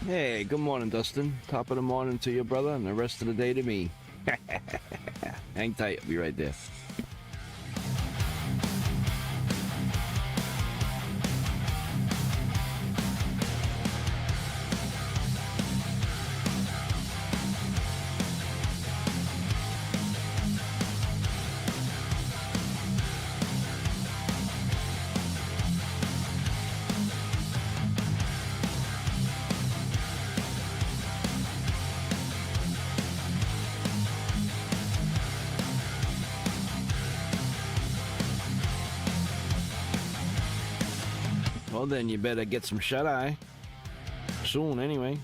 Hey, good morning, Dustin. Top of the morning to your brother and the rest of the day to me. Hang tight, I'll be right there. Well, then you better get some shut-eye. Soon, anyway.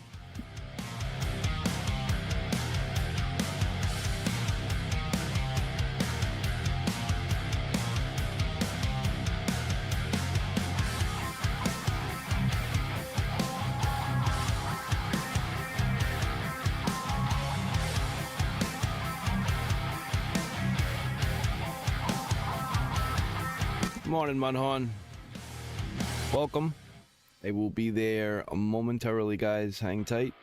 Morning, Mudhorn. Welcome. They will be there momentarily, guys. Hang tight.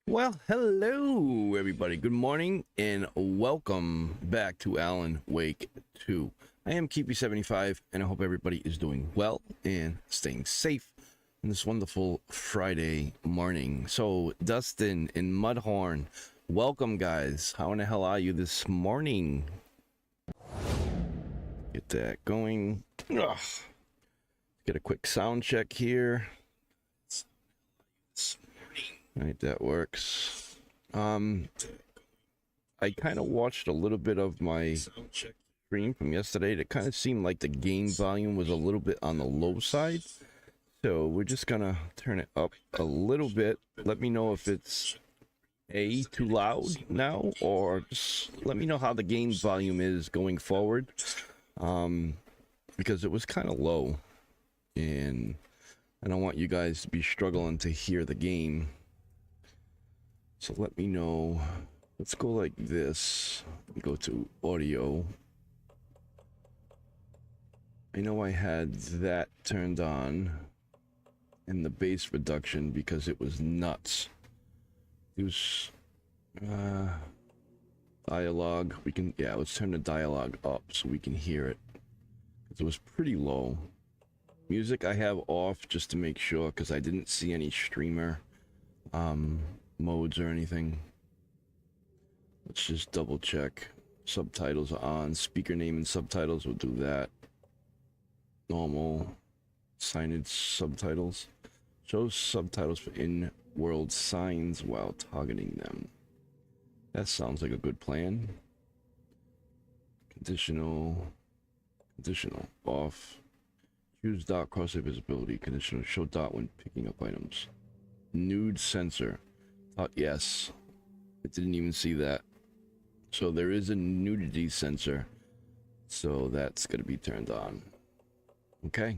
Well, hello everybody. Good morning and welcome back to Alan Wake 2. I am Keepy75 and I hope everybody is doing well and staying safe on this wonderful Friday morning. So, Dustin and Mudhorn, welcome guys. How in the hell are you this morning? Get that going. Ugh. Get a quick sound check here. Right, that works. I kind of watched a little bit of my stream from yesterday. It kind of seemed like the game volume was a little bit on the low side. So we're just gonna turn it up a little bit. Let me know if it's too loud now, or just let me know how the game volume is going forward. Because it was kind of low, and I don't want you guys to be struggling to hear the game. So let me know. Let's go like this. Go to audio. I know I had that turned on in the bass reduction because it was nuts. It was dialogue. Let's turn the dialogue up so we can hear it. It was pretty low. Music I have off just to make sure because I didn't see any streamer modes or anything. Let's just double check. Subtitles are on. Speaker name and subtitles will do that. Normal signage subtitles. Shows subtitles for in-world signs while targeting them. That sounds like a good plan. Conditional off. Choose dot cross-save visibility. Conditional show dot when picking up items. Nude sensor. Yes. I didn't even see that. So there is a nudity sensor. So that's going to be turned on. Okay.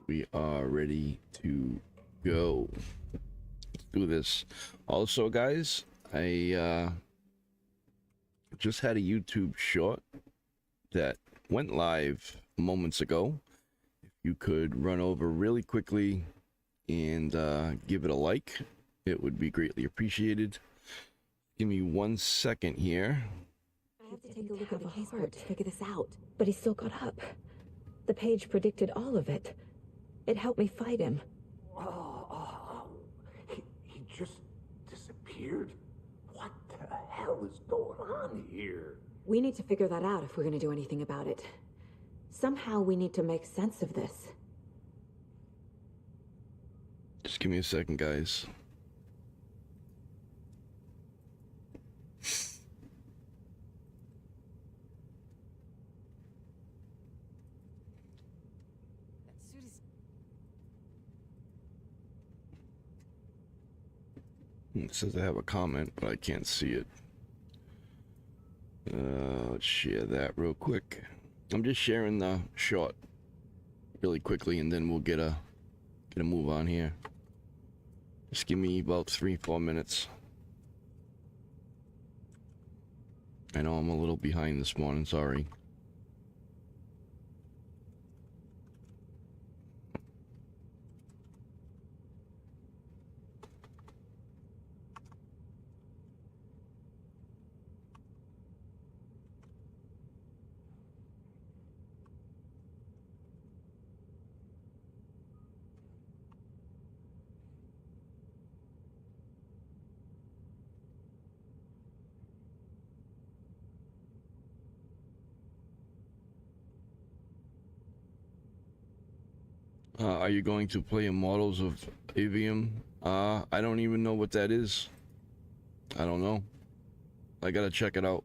We are ready to go. Let's do this. Also, guys, I just had a YouTube short that went live moments ago. If you could run over really quickly and give it a like, it would be greatly appreciated. Give me 1 second here. I have to take a look at the caseboard to figure this out, but he still got up. The page predicted all of it. It helped me fight him. He just disappeared? What the hell is going on here? We need to figure that out if we're going to do anything about it. Somehow we need to make sense of this. Just give me a second, guys. It says I have a comment, but I can't see it. Let's share that real quick. I'm just sharing the short really quickly, and then we'll get a move on here. Just give me about 3-4 minutes. I know I'm a little behind this morning, sorry. Are you going to play Immortals of Avium? I don't even know what that is. I don't know. I gotta check it out.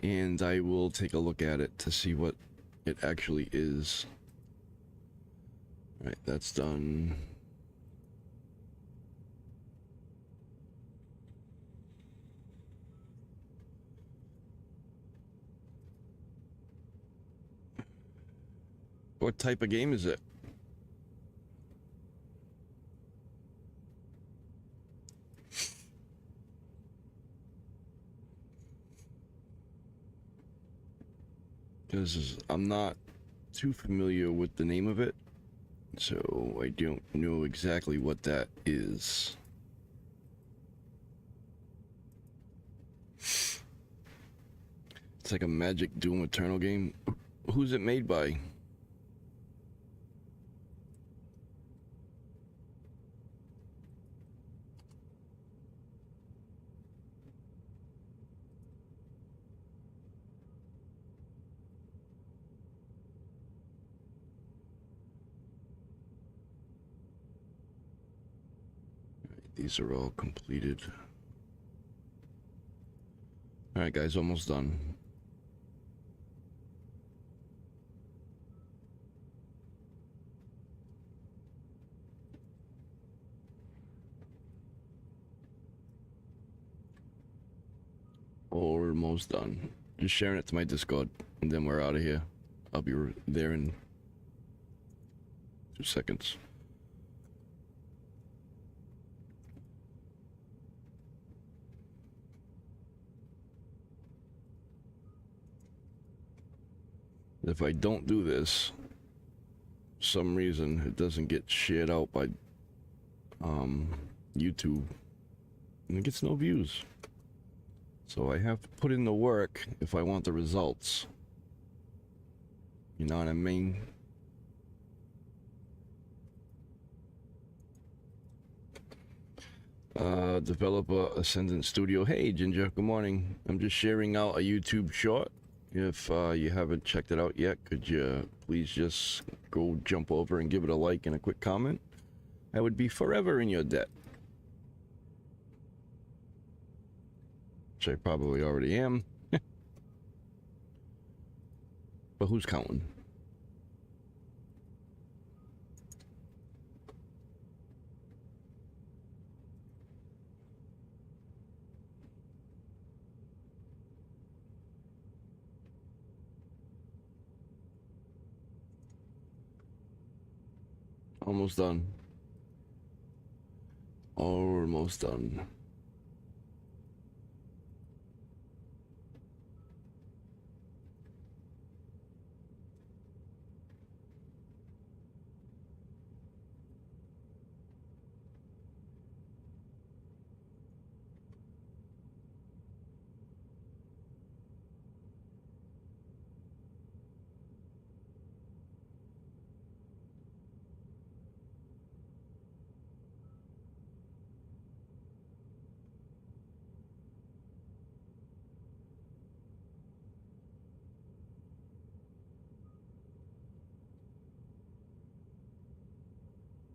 And I will take a look at it to see what it actually is. Alright, that's done. What type of game is it? Because I'm not too familiar with the name of it, so I don't know exactly what that is. It's like a Magic Doom Eternal game. Who's it made by? These are all completed. Alright guys, almost done. Almost done. Just sharing it to my Discord, and then we're out of here. I'll be there in 2 seconds. If I don't do this, for some reason it doesn't get shared out by YouTube, and it gets no views. So I have to put in the work if I want the results. You know what I mean? Developer Ascendant Studio. Hey Ginger, good morning. I'm just sharing out a YouTube short. If you haven't checked it out yet, could you please just go jump over and give it a like and a quick comment? I would be forever in your debt. Which I probably already am. But who's counting? Almost done. Almost done.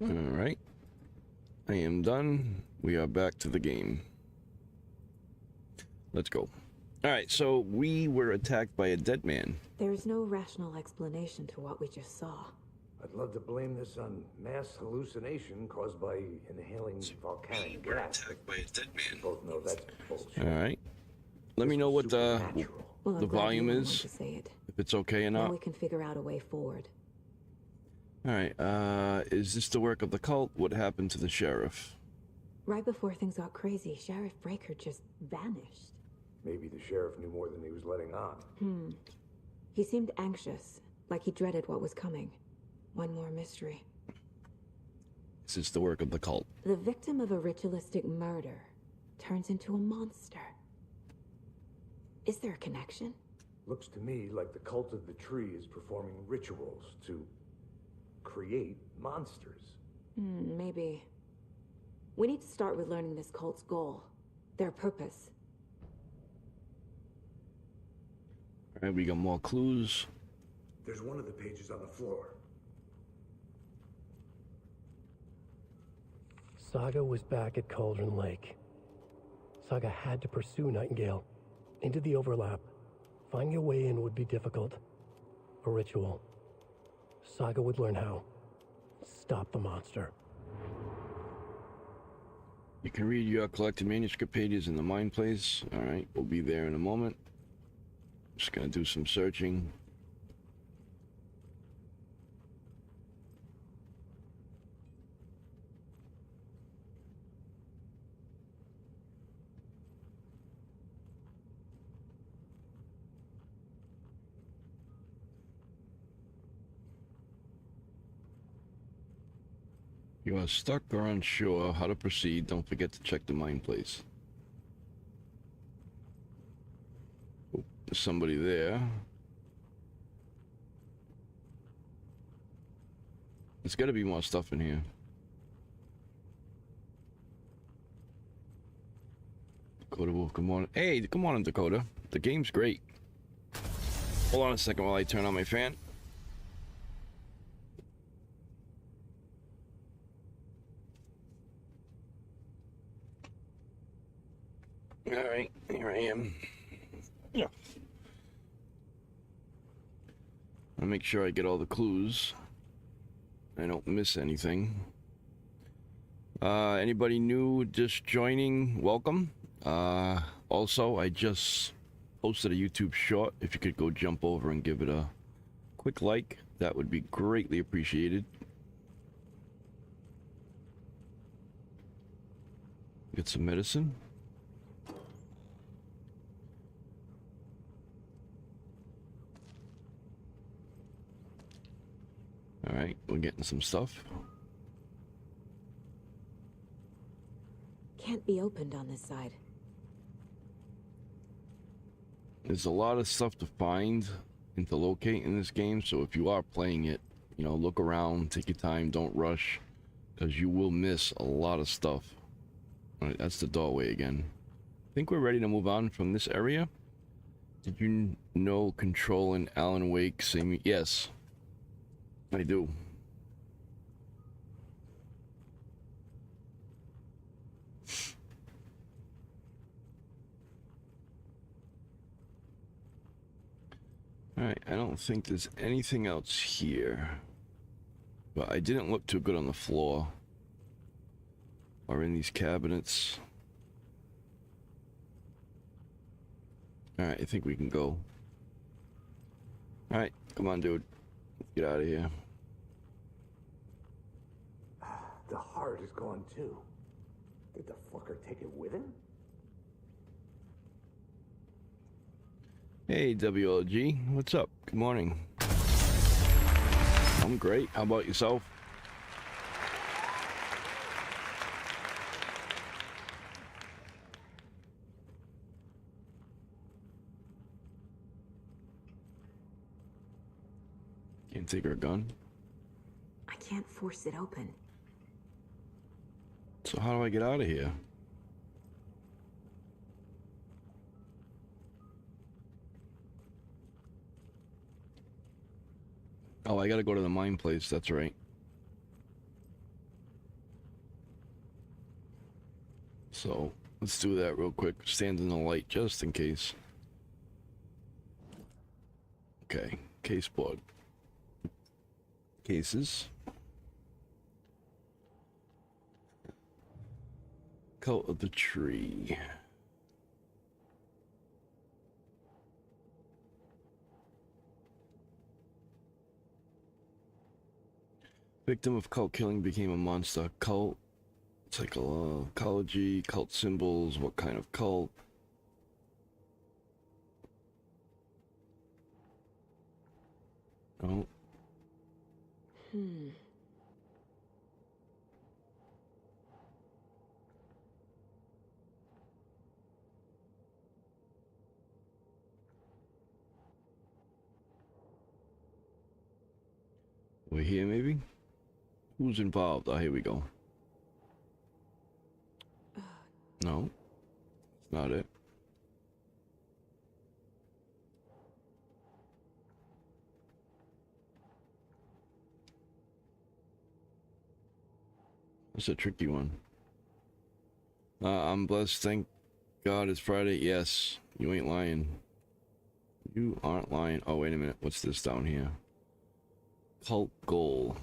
Alright. I am done. We are back to the game. Let's go. Alright, so we were attacked by a dead man. There's no rational explanation to what we just saw. I'd love to blame this on mass hallucination caused by inhaling volcanic gas. Attacked by a dead man. Both know that's bullshit. Alright. Let me know what the Well, I'm glad volume you is. wanted to say it. If it's okay or Now not. we can figure out a way forward. Alright, is this the work of the cult? What happened to the sheriff? Right before things got crazy, Sheriff Breaker just vanished. Maybe the sheriff knew more than he was letting on. He seemed anxious, like he dreaded what was coming. One more mystery. Is this the work of the cult? The victim of a ritualistic murder turns into a monster. Is there a connection? Looks to me like the cult of the tree is performing rituals to create monsters. Maybe. We need to start with learning this cult's goal. Their purpose. Alright, we got more clues. There's one of the pages on the floor. Saga was back at Cauldron Lake. Saga had to pursue Nightingale into the overlap. Finding a way in would be difficult. A ritual. Saga would learn how. Stop the monster. You can read your collected manuscript pages in the mine place. Alright, we'll be there in a moment. Just gonna do some searching. You are stuck or unsure how to proceed. Don't forget to check the mine place. Oh, There's somebody there. There's got to be more stuff in here. Dakota Wolf, good morning. Hey, good morning, Dakota. The game's great. Hold on a second while I turn on my fan. Alright, here I am. Yeah. I'll make sure I get all the clues. I don't miss anything. Anybody new just joining, welcome. Also, I just posted a YouTube short. If you could go jump over and give it a quick like, that would be greatly appreciated. Get some medicine. Alright, we're getting some stuff. Can't be opened on this side. There's a lot of stuff to find and to locate in this game, so if you are playing it, you know, look around, take your time, don't rush, because you will miss a lot of stuff. Alright, that's the doorway again. I think we're ready to move on from this area. Did you know Control and Alan Wake same? Yes, I do. Alright, I don't think there's anything else here. But I didn't look too good on the floor. Or in these cabinets. Alright, I think we can go. Alright, come on, dude. Let's get out of here. The heart is gone too. Did the fucker take it with him? Hey, WLG. What's up? Good morning. I'm great. How about yourself? Can't take her gun. I can't force it open. So how do I get out of here? Oh, I gotta go to the mine place, that's right. So, let's do that real quick. Stand in the light just in case. Okay, case board. Cases. Cult of the Tree. Victim of cult killing became a monster. Cult, psychology, cult symbols, what kind of cult? Oh. We're here, maybe? Who's involved? Oh, here we go. No, it's not it. That's a tricky one. I'm blessed, thank God it's Friday. Yes, you ain't lying. You aren't lying. Oh, wait a minute. What's this down here? Cult goal.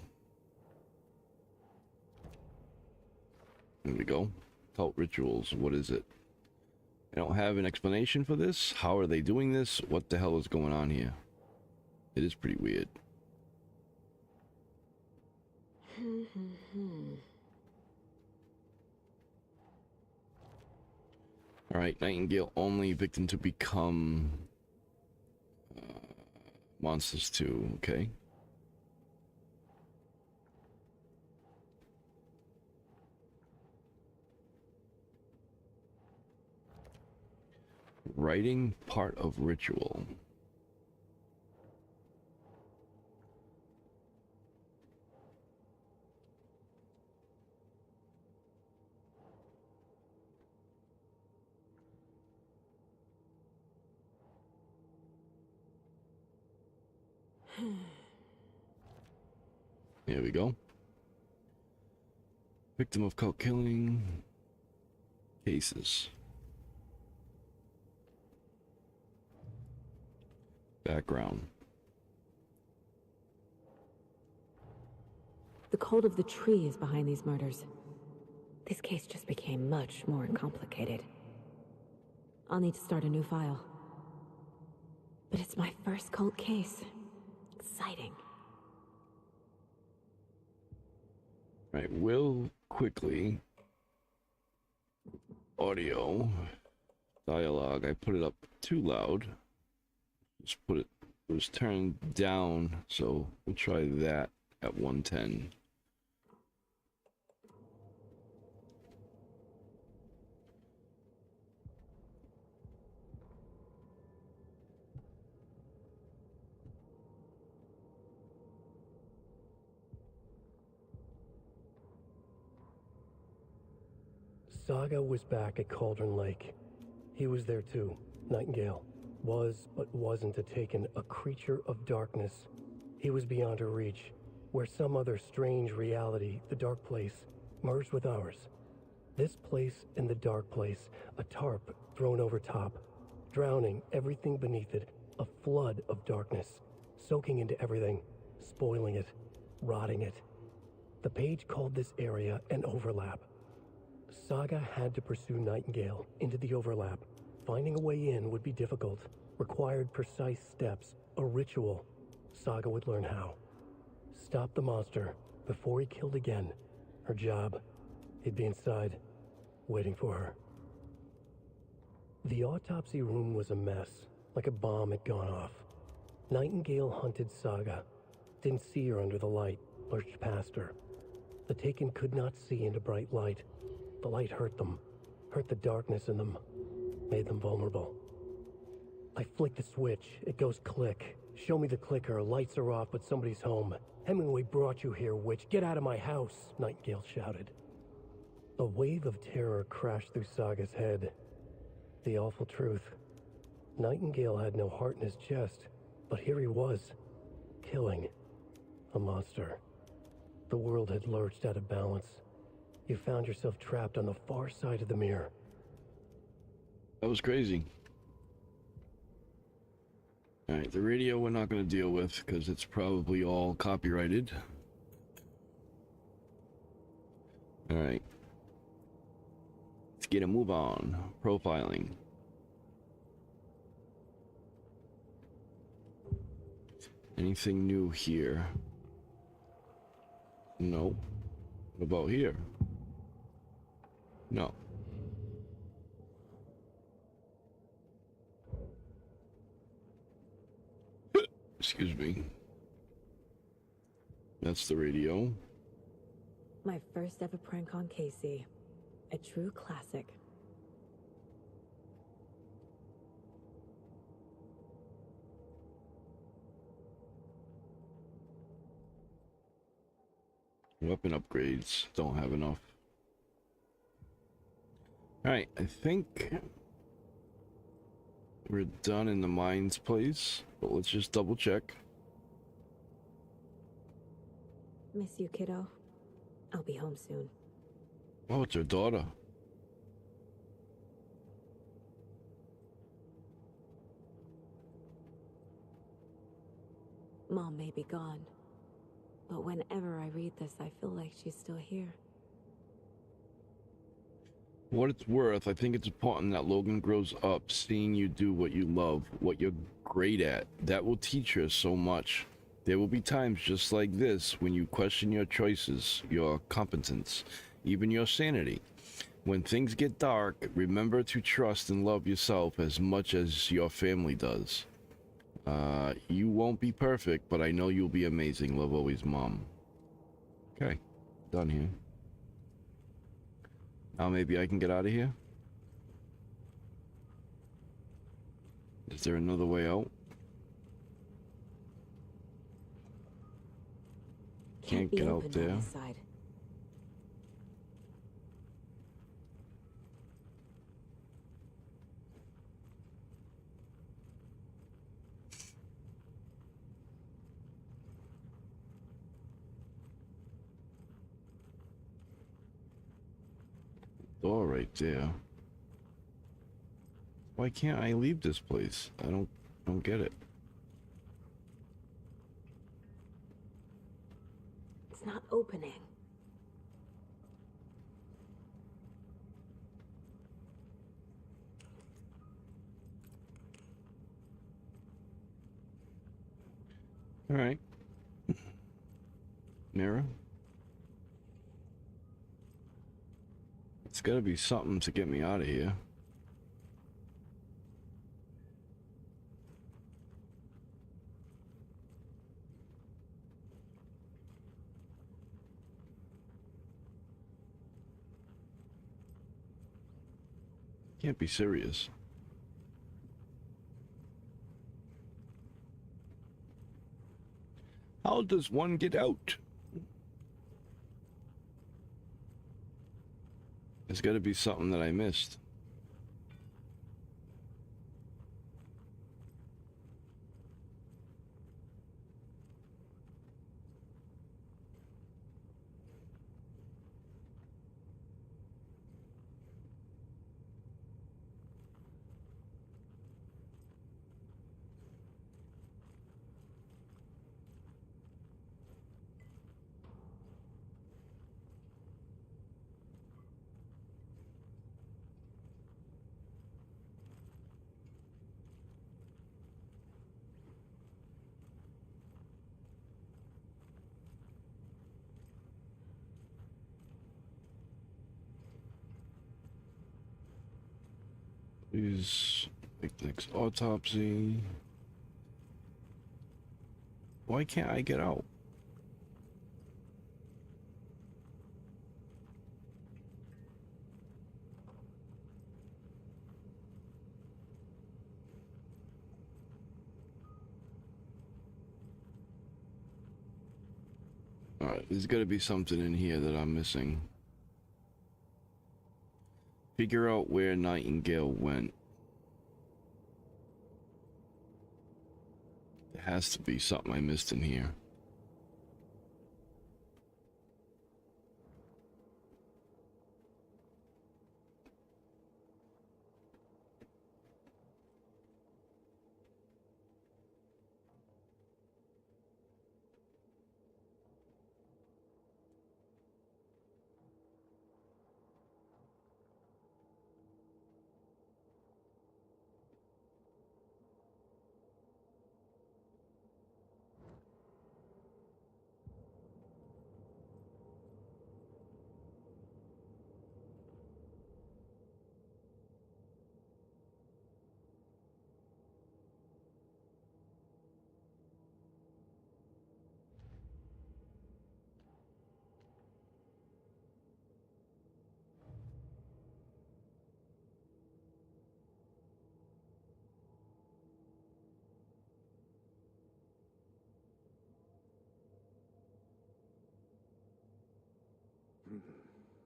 There we go. Cult rituals. What is it? I don't have an explanation for this. How are they doing this? What the hell is going on here? It is pretty weird. Alright, Nightingale only, victim to become monsters too, okay. Writing part of ritual. There we go. Victim of cult killing cases. Background. The cult of the tree is behind these murders. This case just became much more complicated. I'll need to start a new file. But it's my first cult case. Exciting. Right, will quickly. Audio. Dialogue. I put it up too loud. Just put it was turned down, so we'll try that at 110. Saga was back at Cauldron Lake. He was there too, Nightingale. Was, but wasn't a taken, a creature of darkness. He was beyond her reach, where some other strange reality, the dark place, merged with ours. This place and the dark place, a tarp thrown over top, drowning everything beneath it, a flood of darkness, soaking into everything, spoiling it, rotting it. The page called this area an overlap. Saga had to pursue Nightingale into the overlap. Finding a way in would be difficult, required precise steps, a ritual. Saga would learn how. Stop the monster before he killed again. Her job. He'd be inside, waiting for her. The autopsy room was a mess, like a bomb had gone off. Nightingale hunted Saga. Didn't see her under the light, lurched past her. The Taken could not see into bright light. The light hurt them, hurt the darkness in them, made them vulnerable. I flick the switch, it goes click. Show me the clicker, lights are off, but somebody's home. Hemingway brought you here, witch. Get out of my house, Nightingale shouted. A wave of terror crashed through Saga's head. The awful truth. Nightingale had no heart in his chest, but here he was, killing a monster. The world had lurched out of balance. You found yourself trapped on the far side of the mirror. That was crazy. Alright, the radio we're not going to deal with because it's probably all copyrighted. Alright. Let's get a move on. Profiling. Anything new here? No. What about here? No. Excuse me. That's the radio. My first ever prank on Casey. A true classic. Weapon upgrades. Don't have enough. Alright, I think we're done in the mines place, but let's just double check. Miss you, kiddo. I'll be home soon. Oh, it's her daughter. Mom may be gone, but whenever I read this, I feel like she's still here. What it's worth, I think it's important that Logan grows up seeing you do what you love, what you're great at. That will teach her so much. There will be times just like this when you question your choices, your competence, even your sanity. When things get dark, remember to trust and love yourself as much as your family does. You won't be perfect, but I know you'll be amazing. Love always, Mom. Okay, done here. Now maybe I can get out of here. Is there another way out? Can't be get out opened on there. this side. Door right there. Why can't I leave this place? I don't get it. It's not opening. All right. Mirror. It's got to be something to get me out of here. Can't be serious. How does one get out? There's got to be something that I missed. Please make the next autopsy. Why can't I get out? Alright, there's got to be something in here that I'm missing. Figure out where Nightingale went. There has to be something I missed in here.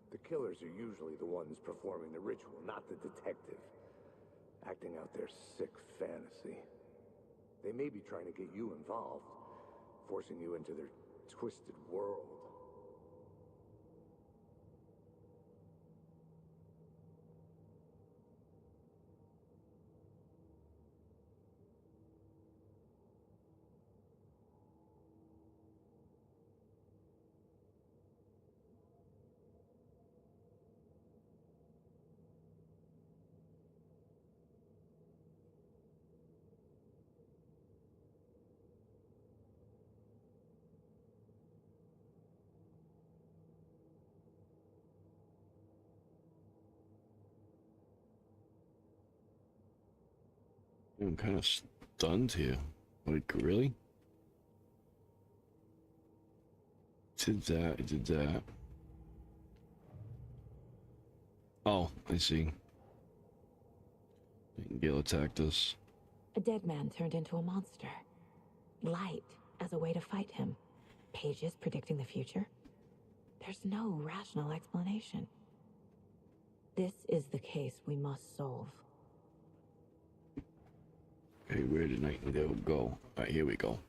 The killers are usually the ones performing the ritual, not the detective. Acting out their sick fantasy. They may be trying to get you involved, forcing you into their twisted world. I'm kind of stunned here. Like, really? Did that, I did that. Oh, I see. Nightingale attacked us. A dead man turned into a monster. Light as a way to fight him. Pages predicting the future? There's no rational explanation. This is the case we must solve. Okay, where did Nightingale go? Alright, here we go.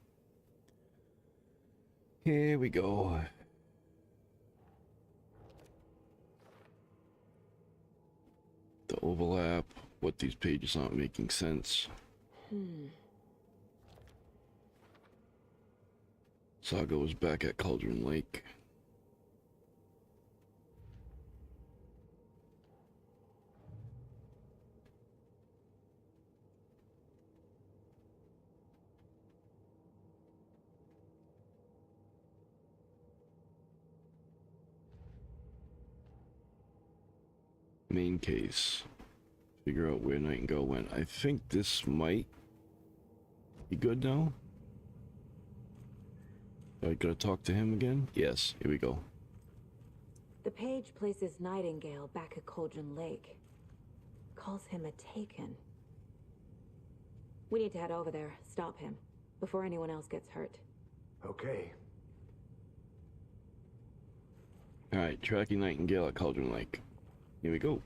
Here we go. The overlap, what these pages aren't making sense. Saga was back at Cauldron Lake. Main case. Figure out where Nightingale went. I think this might be good now. I gotta talk to him again? Yes, here we go. The page places Nightingale back at Cauldron Lake. Calls him a Taken. We need to head over there, stop him, before anyone else gets hurt. Okay. Alright, tracking Nightingale at Cauldron Lake. Here we go.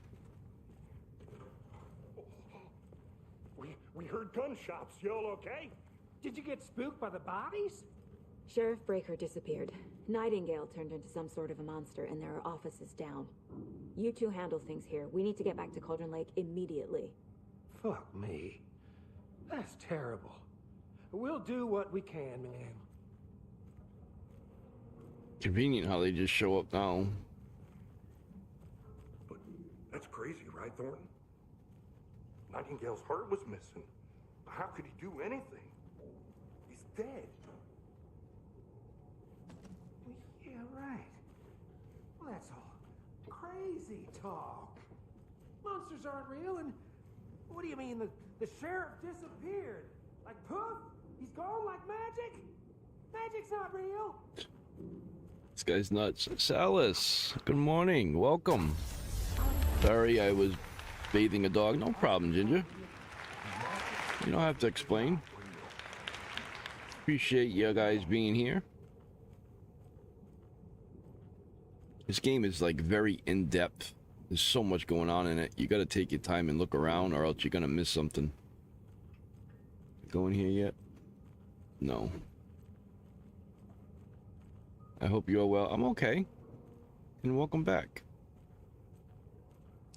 We heard gunshots. You all okay? Did you get spooked by the bodies? Sheriff Breaker disappeared. Nightingale turned into some sort of a monster, and there are offices down. You two handle things here. We need to get back to Cauldron Lake immediately. Fuck me. That's terrible. We'll do what we can, man. Convenient how they just show up now. But that's crazy, right, Thornton? Nightingale's heart was missing. How could he do anything? He's dead. Yeah, right. Well, that's all crazy talk. Monsters aren't real, and what do you mean the sheriff disappeared? Like poof? He's gone like magic? Magic's not real. This guy's nuts. Salas, good morning. Welcome. Sorry, I was bathing a dog. No problem, Ginger. You don't have to explain. Appreciate you guys being here. This game is like very in-depth. There's so much going on in it. You gotta take your time and look around, or else you're gonna miss something. Go in here yet? No. I hope you're well. I'm okay. And welcome back.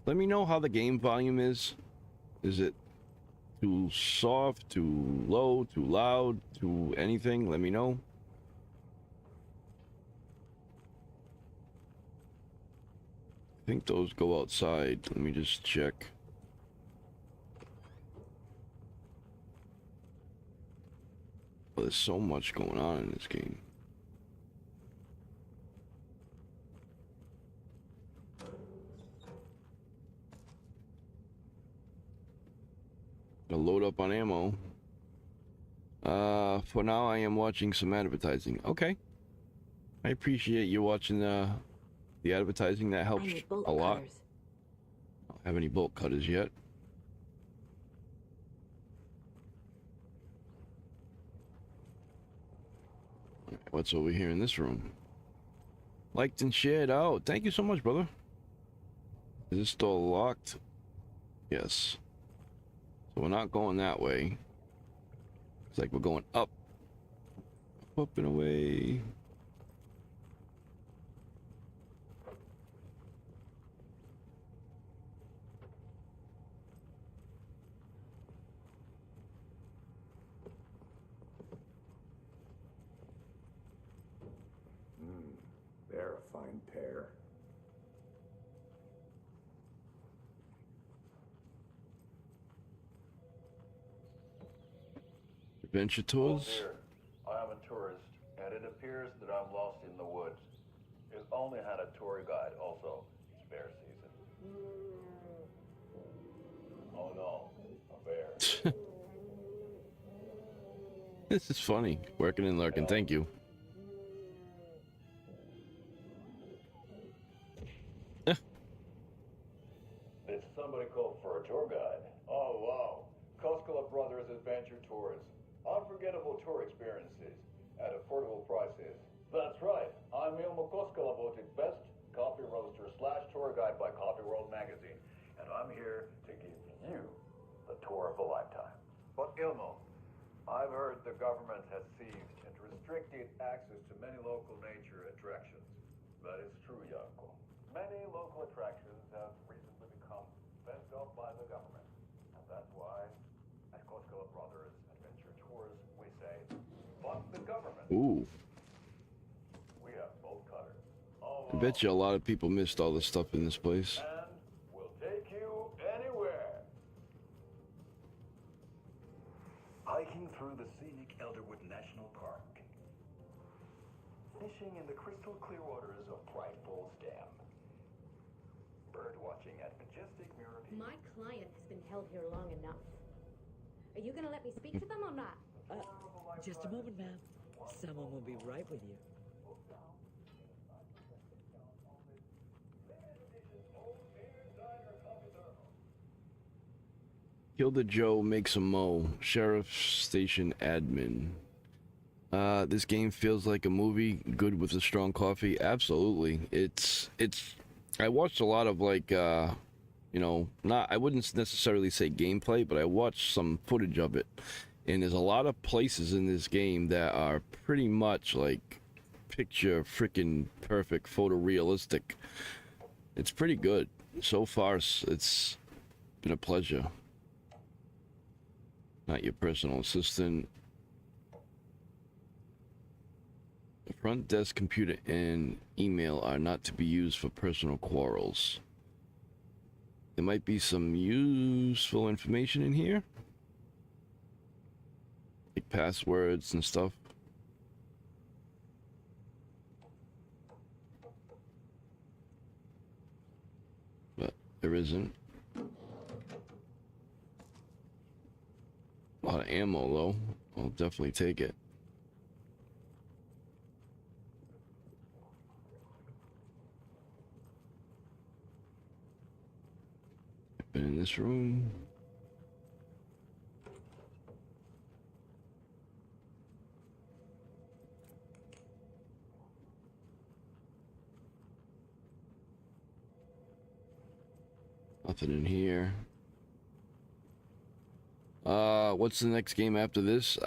Let me know how the game volume is. Is it too soft, too low, too loud, too anything? Let me know. I think those go outside. Let me just check. Oh, there's so much going on in this game. Gotta load up on ammo. For now I am watching some advertising. Okay. I appreciate you watching the advertising. That helps a lot. Cutters. I don't have any bolt cutters yet. Alright, what's over here in this room? Liked and shared. Oh, thank you so much, brother. Is this still locked? Yes. So we're not going that way. It's like we're going up. Up and away. They're a fine pair. Adventure Oh tours? dear, I am a tourist, and it appears that I'm lost in the woods. It only had a tour guide, also. It's bear season. Oh no, a bear. This is funny. Working and lurking. Thank you. Did somebody call for a tour guide? Oh wow, Koskela Brothers Adventure Ilmo, I've heard the government has seized and restricted access to many local nature attractions. That is true, Yanko. Many local attractions have recently become fenced off by the government. And that's why, at Koskela Brothers Adventure Tours, we say, fuck the government. Ooh. We have both cutters. I bet you a lot of people missed all the stuff in this place. And we'll take you anywhere. Hiking through the scenic Elderwood National Park. Fishing in the crystal clear waters of Pride Falls Dam. Bird watching at majestic Mirror Peak. My client has been held here long enough. Are you gonna let me speak to them or not? Just a moment, ma'am. Someone will be right with you. Kilda Joe makes a mo. Sheriff Station Admin. This game feels like a movie, good with a strong coffee. Absolutely. It's I watched a lot of like you know, not I wouldn't necessarily say gameplay, but I watched some footage of it. And there's a lot of places in this game that are pretty much like picture freaking perfect, photorealistic. It's pretty good. So far it's been a pleasure. Not your personal assistant. The front desk computer and email are not to be used for personal quarrels. There might be some useful information in here. Like passwords and stuff. But there isn't. A lot of ammo though. I'll definitely take it. Been in this room. Nothing in here. What's the next game after this?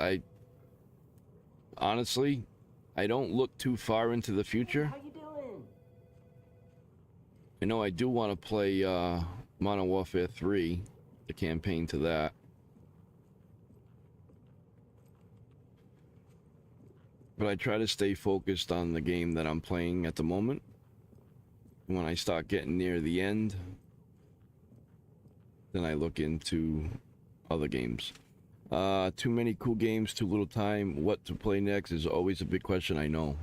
Honestly, I don't look too far into the future. How you doing? I know I do want to play Modern Warfare 3, the campaign to that. But I try to stay focused on the game that I'm playing at the moment. When I start getting near the end, then I look into other games. Too many cool games, too little time. What to play next is always a big question. I know.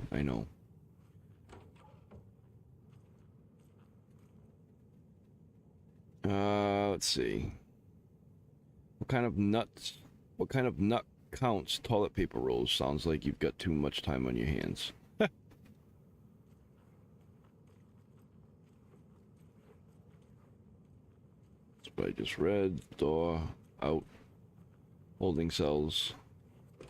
Let's see. What kind of nut counts toilet paper rolls? Sounds like you've got too much time on your hands. That's what I just read. Door out. Holding cells. How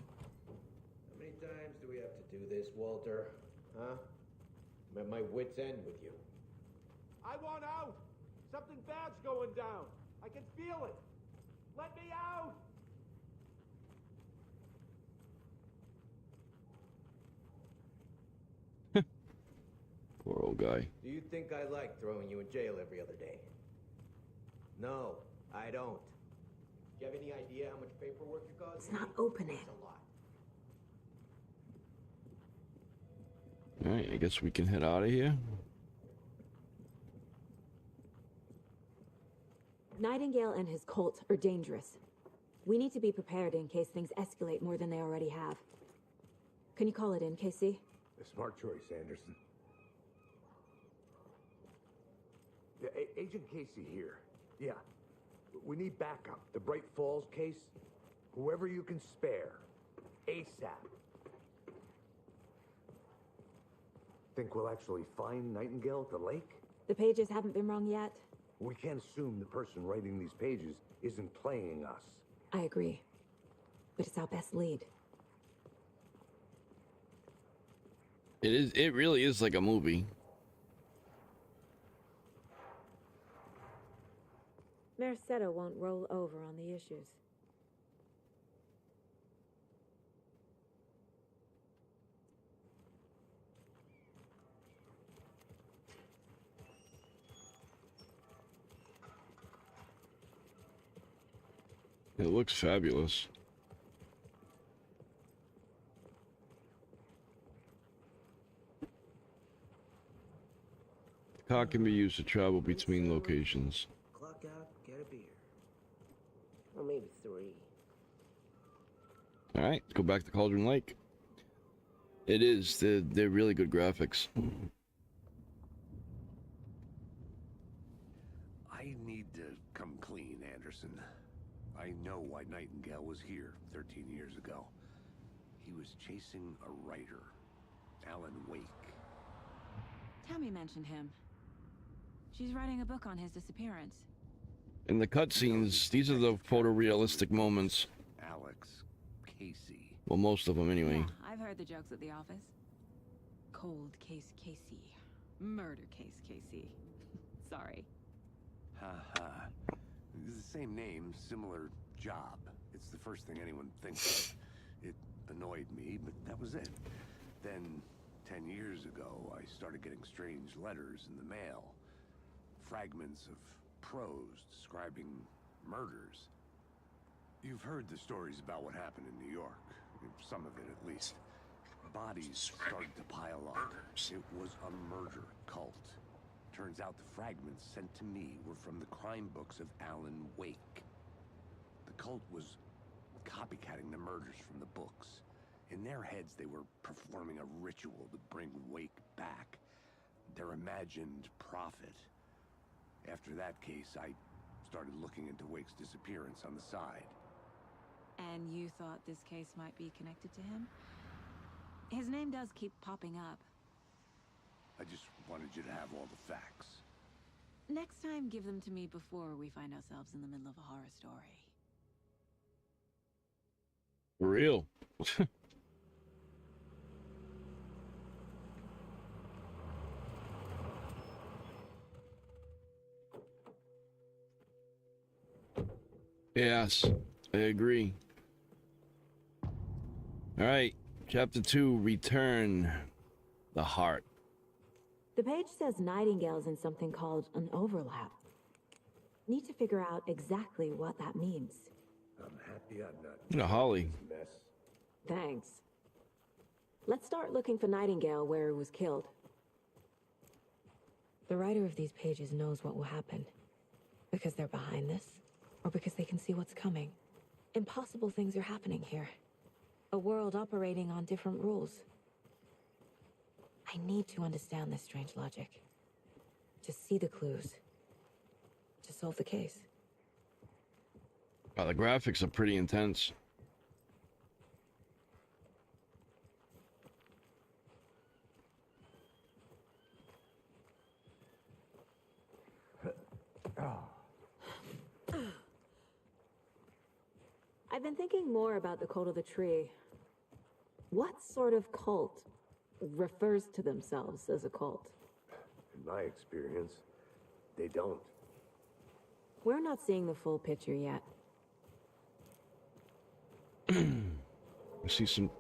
many times do we have to do this, Walter? Huh? I'm at my wit's end with you. I want out! Something bad's going down! I can feel it! Let me out! Poor old guy. Do you think I like throwing you in jail every other day? No, I don't. Do you have any idea how much paperwork it costs? It's not opening. It's a lot. Alright, I guess we can head out of here. Nightingale and his cult are dangerous. We need to be prepared in case things escalate more than they already have. Can you call it in, KC? A smart choice, Anderson. Yeah, Agent Casey here. Yeah. We need backup. The Bright Falls case, whoever you can spare. ASAP. Think we'll actually find Nightingale at the lake? The pages haven't been wrong yet. We can't assume the person writing these pages isn't playing us. I agree. But it's our best lead. It really is like a movie. Mercado won't roll over on the issues. It looks fabulous. The car can be used to travel between locations. Clock out, get a beer. Or maybe 3. Alright, let's go back to Cauldron Lake. It is. They're really good graphics. I need to come clean, Anderson. I know why Nightingale was here 13 years ago. He was chasing a writer, Alan Wake. Tammy mentioned him. She's writing a book on his disappearance. In the cutscenes, these are the photorealistic moments. Alex Casey. Well, most of them anyway. Yeah, I've heard the jokes at the office. Cold case Casey. Murder case Casey. Sorry. Ha ha. It's the same name, similar job. It's the first thing anyone thinks of. It annoyed me, but that was it. Then, 10 years ago, I started getting strange letters in the mail. Fragments of prose describing murders. You've heard the stories about what happened in New York. Some of it, at least. Bodies started to pile up. It was a murder cult. Turns out the fragments sent to me were from the crime books of Alan Wake. The cult was copycatting the murders from the books. In their heads, they were performing a ritual to bring Wake back. Their imagined prophet. After that case, I started looking into Wake's disappearance on the side. And you thought this case might be connected to him? His name does keep popping up. I just wanted you to have all the facts. Next time, give them to me before we find ourselves in the middle of a horror story. For real. Yes, I agree. All right, chapter 2, Return the Heart. The page says Nightingale's in something called an overlap. Need to figure out exactly what that means. I'm happy I'm not Look at Holly. in this mess. Thanks. Let's start looking for Nightingale where he was killed. The writer of these pages knows what will happen. Because they're behind this, or because they can see what's coming. Impossible things are happening here. A world operating on different rules. I need to understand this strange logic. To see the clues. To solve the case. Wow, the graphics are pretty intense. I've been thinking more about the cult of the tree. What sort of cult refers to themselves as a cult? In my experience, they don't. We're not seeing the full picture yet. I see some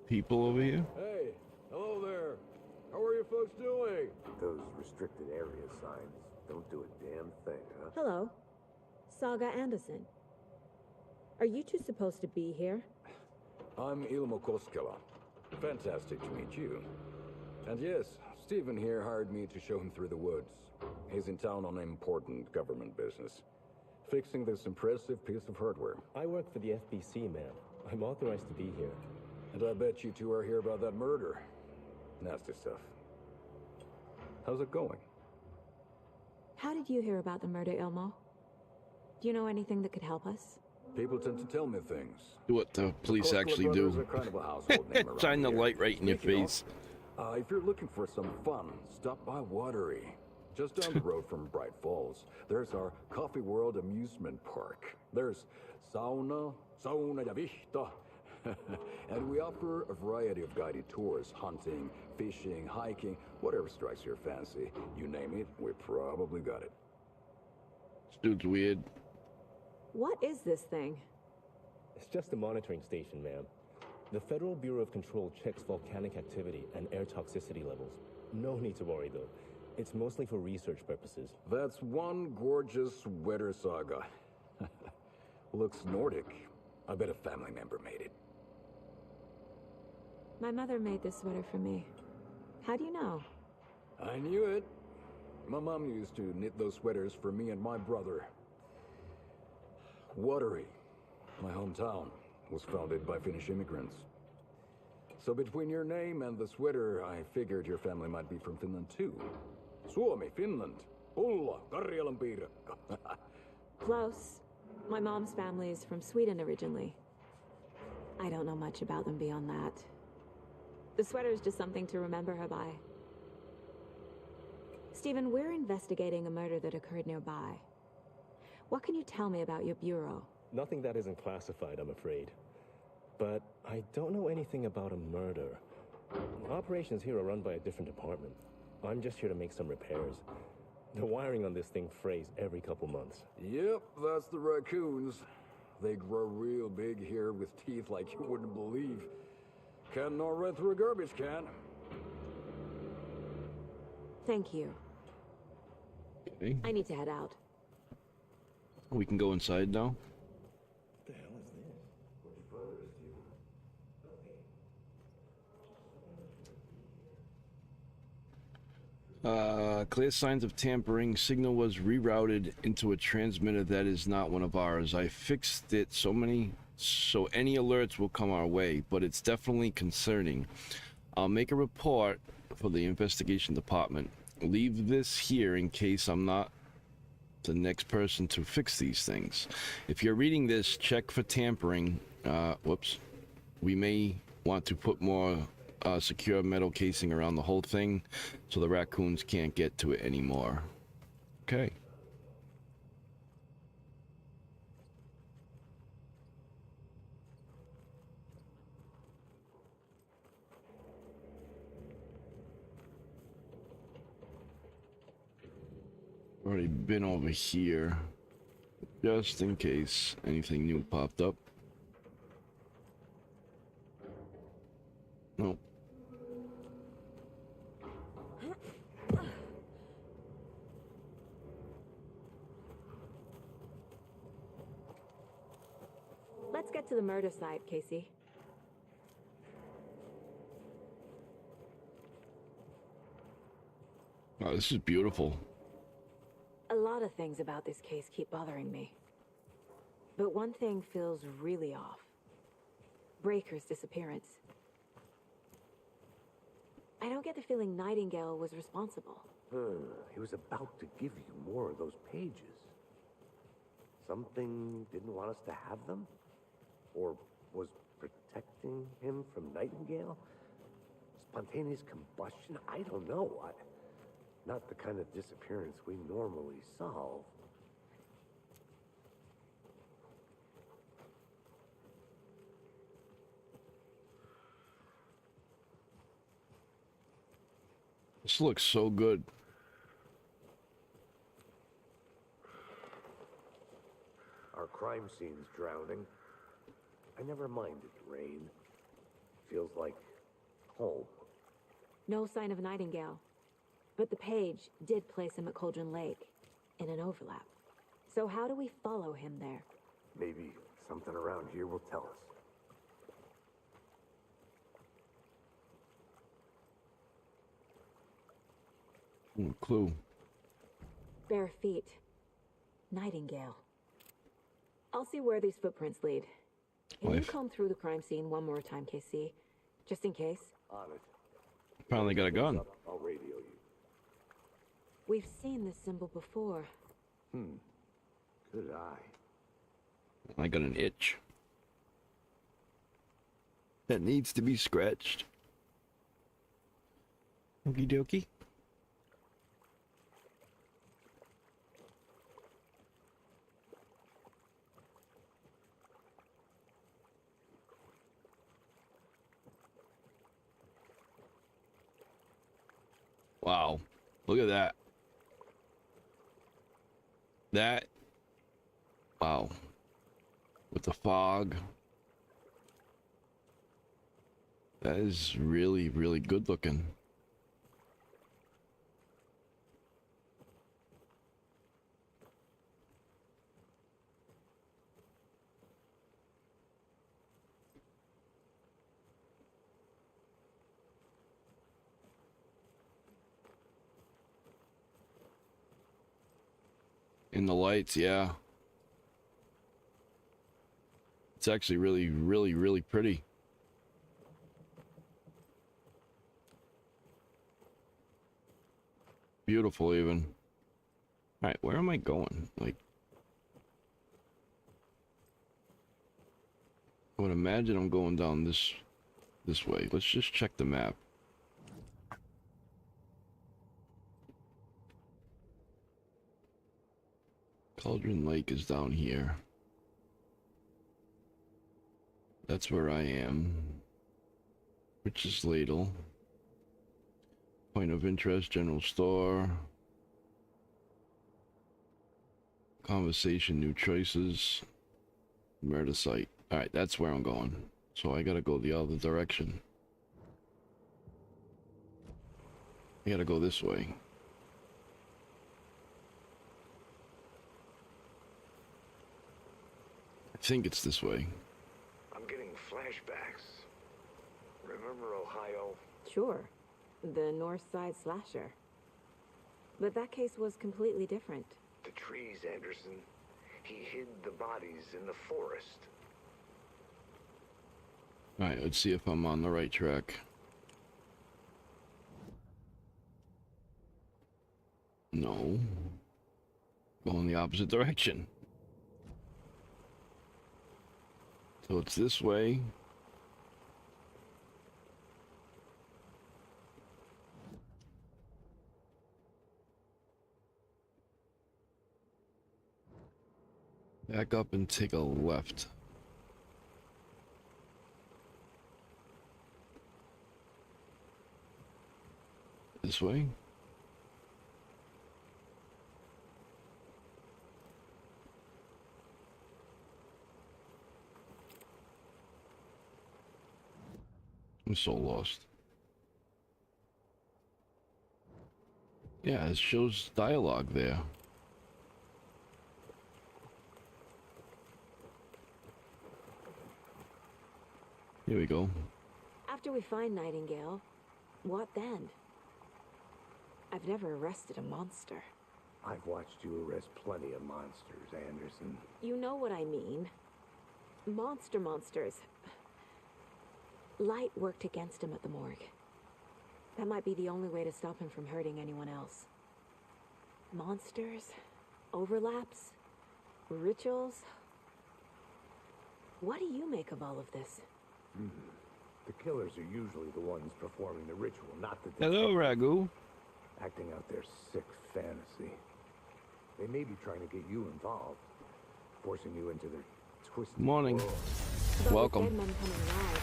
people over here. Hey, hello there. How are you folks doing? Those restricted area signs don't do a damn thing, huh? Hello. Saga Anderson. Are you two supposed to be here? I'm Ilmo Koskela. Fantastic to meet you. And yes, Stephen here hired me to show him through the woods. He's in town on important government business. Fixing this impressive piece of hardware. I work for the FBC, ma'am. I'm authorized to be here. And I bet you two are here about that murder. Nasty stuff. How's it going? How did you hear about the murder, Ilmo? Do you know anything that could help us? People tend to tell me things. Do what the police Koskela actually Brothers do. are kind of a household name around Shine the here. light right in your Speaking of, face. if you're looking for some fun, stop by Watery. Just down the road from Bright Falls, there's our Coffee World amusement park. There's sauna da vista. And we offer a variety of guided tours, hunting, fishing, hiking, whatever strikes your fancy. You name it, we probably got it. This dude's weird. What is this thing? It's just a monitoring station, ma'am. The Federal Bureau of Control checks volcanic activity and air toxicity levels. No need to worry, though. It's mostly for research purposes. That's one gorgeous weather saga. Looks Nordic. I bet a family member made it. My mother made this sweater for me. How do you know? I knew it. My mom used to knit those sweaters for me and my brother. Watery, my hometown, was founded by Finnish immigrants. So between your name and the sweater, I figured your family might be from Finland too. Suomi, Finland. Pulla, Karjalan piirakka. Close. My mom's family is from Sweden originally. I don't know much about them beyond that. The sweater is just something to remember her by. Stephen, we're investigating a murder that occurred nearby. What can you tell me about your bureau? Nothing that isn't classified, I'm afraid. But I don't know anything about a murder. Operations here are run by a different department. I'm just here to make some repairs. The wiring on this thing frays every couple months. Yep, that's the raccoons. They grow real big here with teeth like you wouldn't believe. Can't gnaw right through a garbage can. Thank you. Okay. I need to head out. We can go inside now. What the hell is this? Clear signs of tampering. Signal was rerouted into a transmitter that is not one of ours. I fixed it so any alerts will come our way, but it's definitely concerning. I'll make a report for the investigation department. Leave this here in case I'm not the next person to fix these things. If you're reading this, check for tampering. Whoops. We may want to put more secure metal casing around the whole thing so the raccoons can't get to it anymore. Okay. Already been over here just in case anything new popped up. Nope. Let's get to the murder site, Casey. Oh, this is beautiful. A lot of things about this case keep bothering me. But one thing feels really off. Breaker's disappearance. I don't get the feeling Nightingale was responsible. He was about to give you more of those pages. Something didn't want us to have them? Or was protecting him from Nightingale? Spontaneous combustion? I don't know. Not the kind of disappearance we normally solve. This looks so good. Our crime scene's drowning. I never minded rain. Feels like home. No sign of Nightingale. But the page did place him at Cauldron Lake, in an overlap. So how do we follow him there? Maybe something around here will tell us. Clue. Bare feet. Nightingale. I'll see where these footprints lead. Can you comb through the crime scene one more time, KC? Just in case? On it. Apparently got a gun. I'll radio you. We've seen this symbol before. Good eye. I got an itch that needs to be scratched. Okie dokie. Wow, look at that. Wow. With the fog. That is really, really good looking. In the lights, yeah. It's actually really, really, really pretty. Beautiful, even. Alright, where am I going? Like, I would imagine I'm going down this way. Let's just check the map. Cauldron Lake is down here. That's where I am. Rich's Ladle. Point of interest, general store. Conversation, new choices. Murder site. Alright, that's where I'm going. So I gotta go the other direction. I gotta go this way. I think it's this way. I'm getting flashbacks. Remember Ohio? Sure. The North Side slasher. But that case was completely different. The trees, Anderson. He hid the bodies in the forest. Alright, let's see if I'm on the right track. No. Going the opposite direction. So it's this way. Back up and take a left. This way. I'm so lost. Yeah, it shows dialogue there. Here we go. After we find Nightingale, what then? I've never arrested a monster. I've watched you arrest plenty of monsters, Anderson. You know what I mean. Monsters. Light worked against him at the morgue. That might be the only way to stop him from hurting anyone else. Monsters, overlaps, rituals. What do you make of all of this? The killers are usually the ones performing the ritual, not the Hello, Ragu. acting out their sick fantasy. They may be trying to get you involved, forcing you into their twisted Morning. world. But Welcome. with dead men coming alive,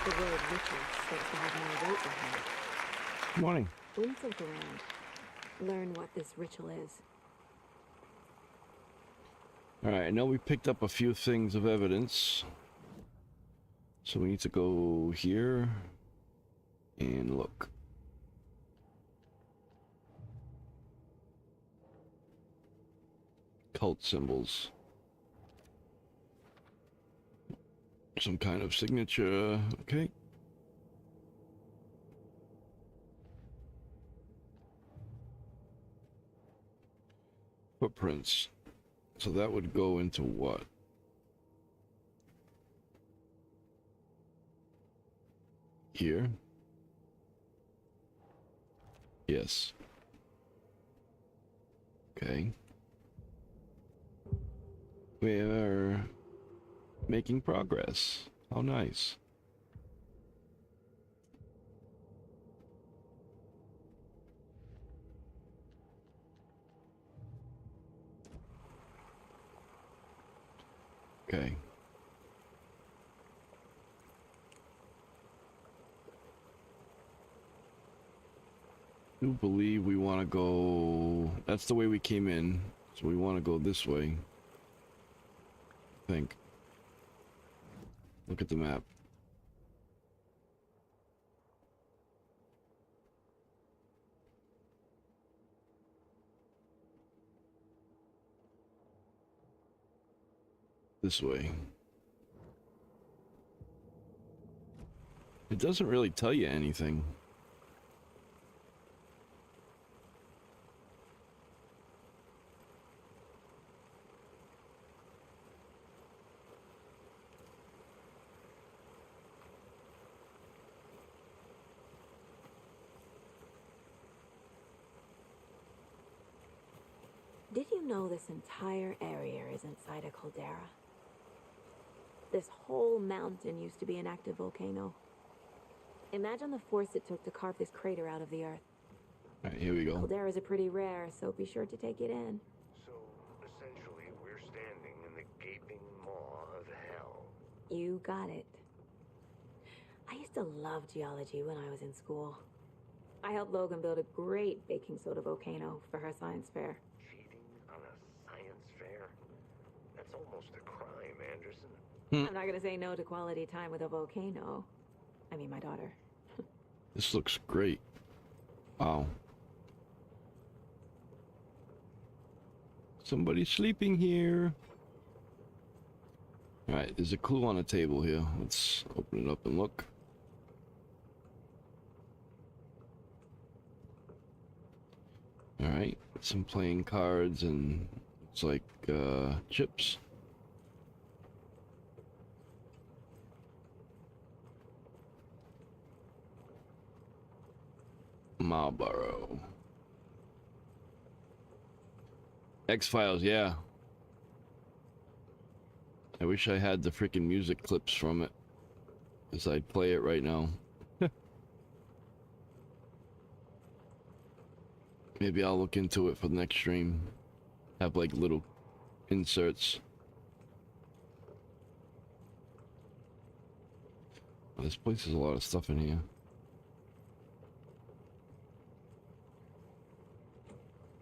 the word ritual starts to have more weight behind it. Morning. Bring folk around. Learn what this ritual is. Alright, I know we picked up a few things of evidence. So we need to go here and look. Cult symbols. Some kind of signature. Okay. Footprints. So that would go into what? Here? Yes. Okay. We are making progress. How nice. Okay. I do believe we want to go... That's the way we came in. So we want to go this way. I think. Look at the map. This way. It doesn't really tell you anything. you know this entire area is inside a caldera? This whole mountain used to be an active volcano. Imagine the force it took to carve this crater out of the earth. Alright, here we go. Calderas are pretty rare, so be sure to take it in. So, essentially, we're standing in the gaping maw of hell. You got it. I used to love geology when I was in school. I helped Logan build a great baking soda volcano for her science fair. Cheating on a science fair? That's almost a crime, Anderson. I'm not gonna say no to quality time with a volcano. I mean, my daughter. This looks great. Wow. Somebody's sleeping here. Alright, there's a clue on the table here. Let's open it up and look. Alright, some playing cards and it's like chips. Marlboro. X-Files, yeah. I wish I had the freaking music clips from it, because I'd play it right now. Maybe I'll look into it for the next stream. Have like little inserts. Oh, this place has a lot of stuff in here.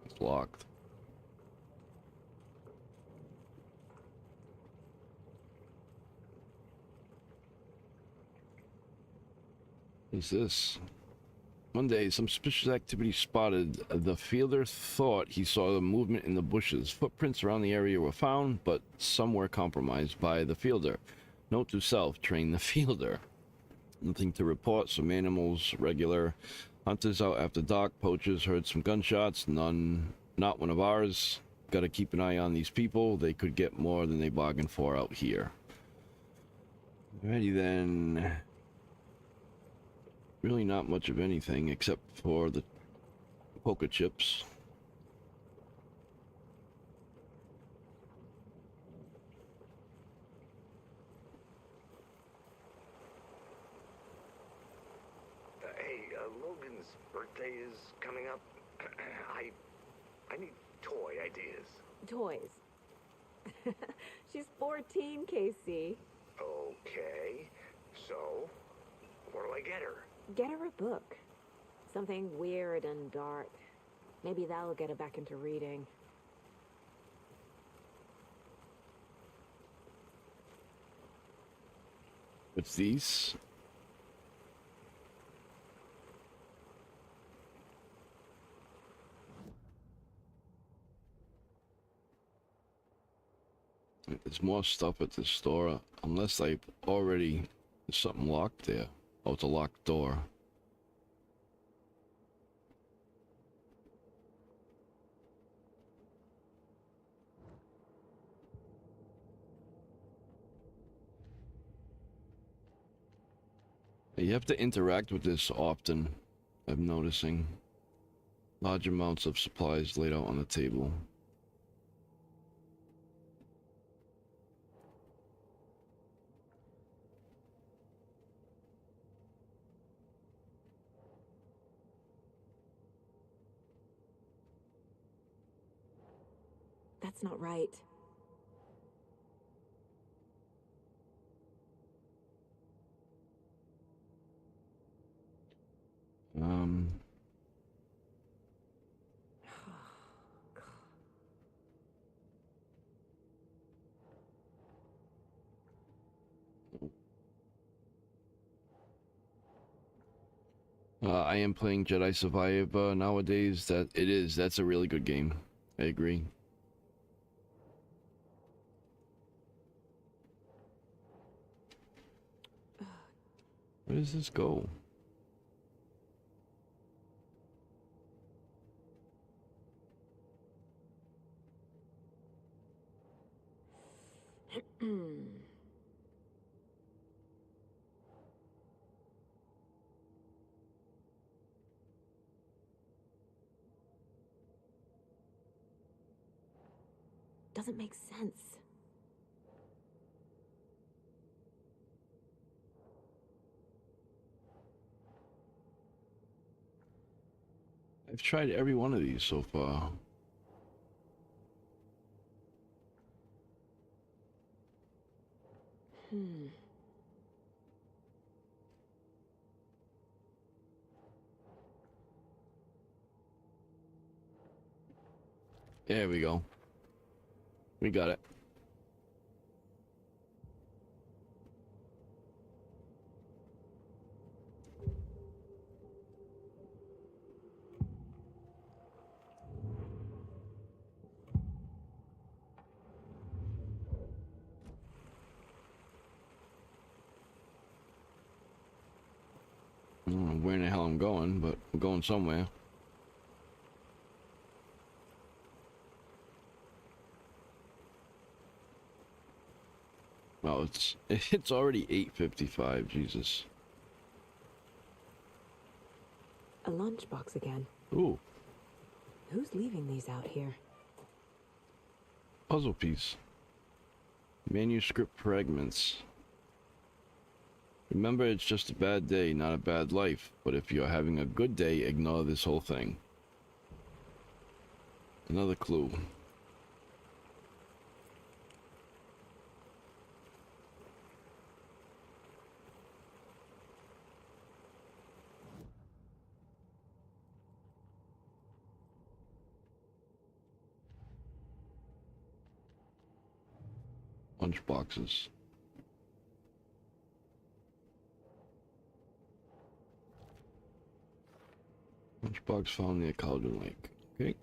It's locked. What's this? One day, some suspicious activity spotted. The fielder thought he saw the movement in the bushes. Footprints around the area were found, but some were compromised by the fielder. Note to self, train the fielder. Nothing to report, some animals regular. Hunters out after dark, poachers heard some gunshots, none, not one of ours. Gotta keep an eye on these people, they could get more than they bargained for out here. Alrighty then. Really not much of anything except for the poker chips. Hey, Logan's birthday is coming up. I need toy ideas. Toys. She's 14, Casey. Okay, so what do I get her? Get her a book. Something weird and dark. Maybe that'll get her back into reading. What's these? There's more stuff at the store, unless I've already... There's something locked there. Oh, it's a locked door. You have to interact with this often, I'm noticing. Large amounts of supplies laid out on the table. That's not right. I am playing Jedi Survivor nowadays. That's a really good game. I agree. Where does this go? doesn't make sense. I've tried every one of these so far. There we go. We got it. I don't know where in the hell I'm going, but I'm going somewhere. Well, it's already 8:55. Jesus. A lunchbox again. Ooh, Who's leaving these out here? puzzle piece. Manuscript fragments. Remember, it's just a bad day, not a bad life. But if you're having a good day, ignore this whole thing. Another clue. Lunch boxes. Lunchbox found near Cauldron Lake. Okay.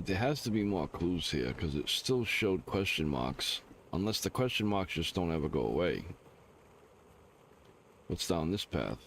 There has to be more clues here, because it still showed question marks. Unless the question marks just don't ever go away. What's down this path?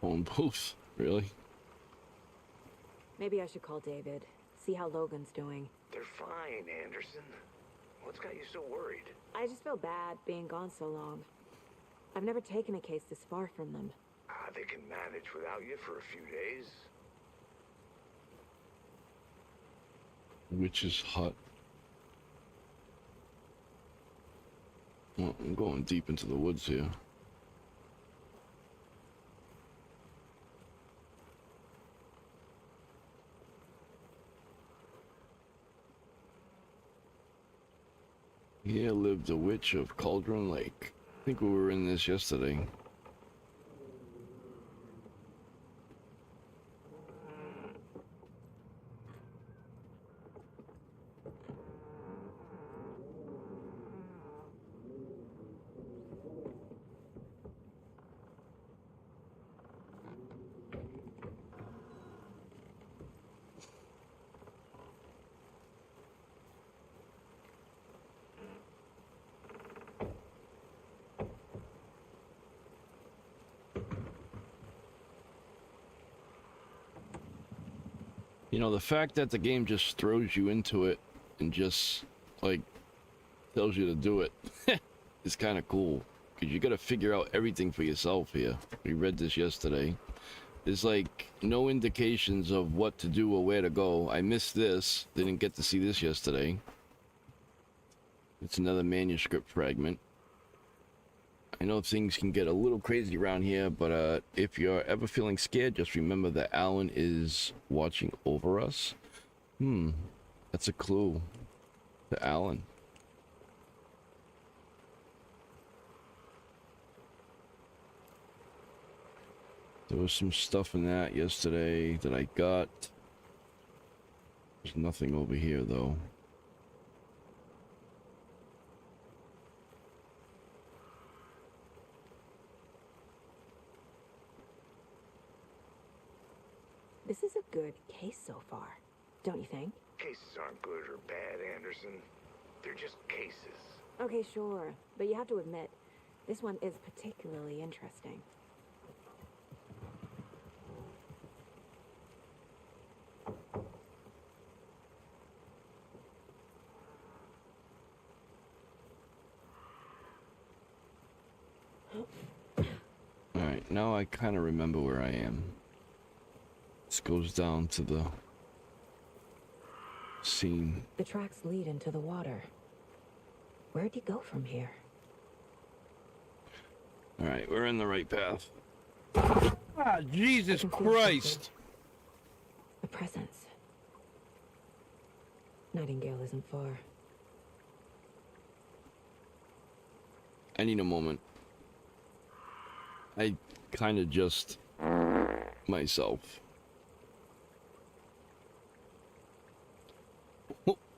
Phone booth, really? Maybe I should call David, see how Logan's doing. They're fine, Anderson. What's got you so worried? I just feel bad being gone so long. I've never taken a case this far from them. They can manage without you for a few days. Witch's hut. Well, I'm going deep into the woods here. Here lived the witch of Cauldron Lake. I think we were in this yesterday. You know, the fact that the game just throws you into it and just, like, tells you to do it is kind of cool. Because you got to figure out everything for yourself here. We read this yesterday. There's, like, no indications of what to do or where to go. I missed this. Didn't get to see this yesterday. It's another manuscript fragment. I know things can get a little crazy around here, but if you're ever feeling scared, just remember that Alan is watching over us. That's a clue to Alan. There was some stuff in that yesterday that I got. There's nothing over here, though. This is a good case so far, don't you think? Cases aren't good or bad, Anderson. They're just cases. Okay, sure. But you have to admit, this one is particularly interesting. Alright, now I kind of remember where I am. This goes down to the scene. The tracks lead into the water. Where'd you go from here? Alright, we're in the right path. Ah, Jesus Christ! A presence. Nightingale isn't far. I need a moment. I kind of just myself.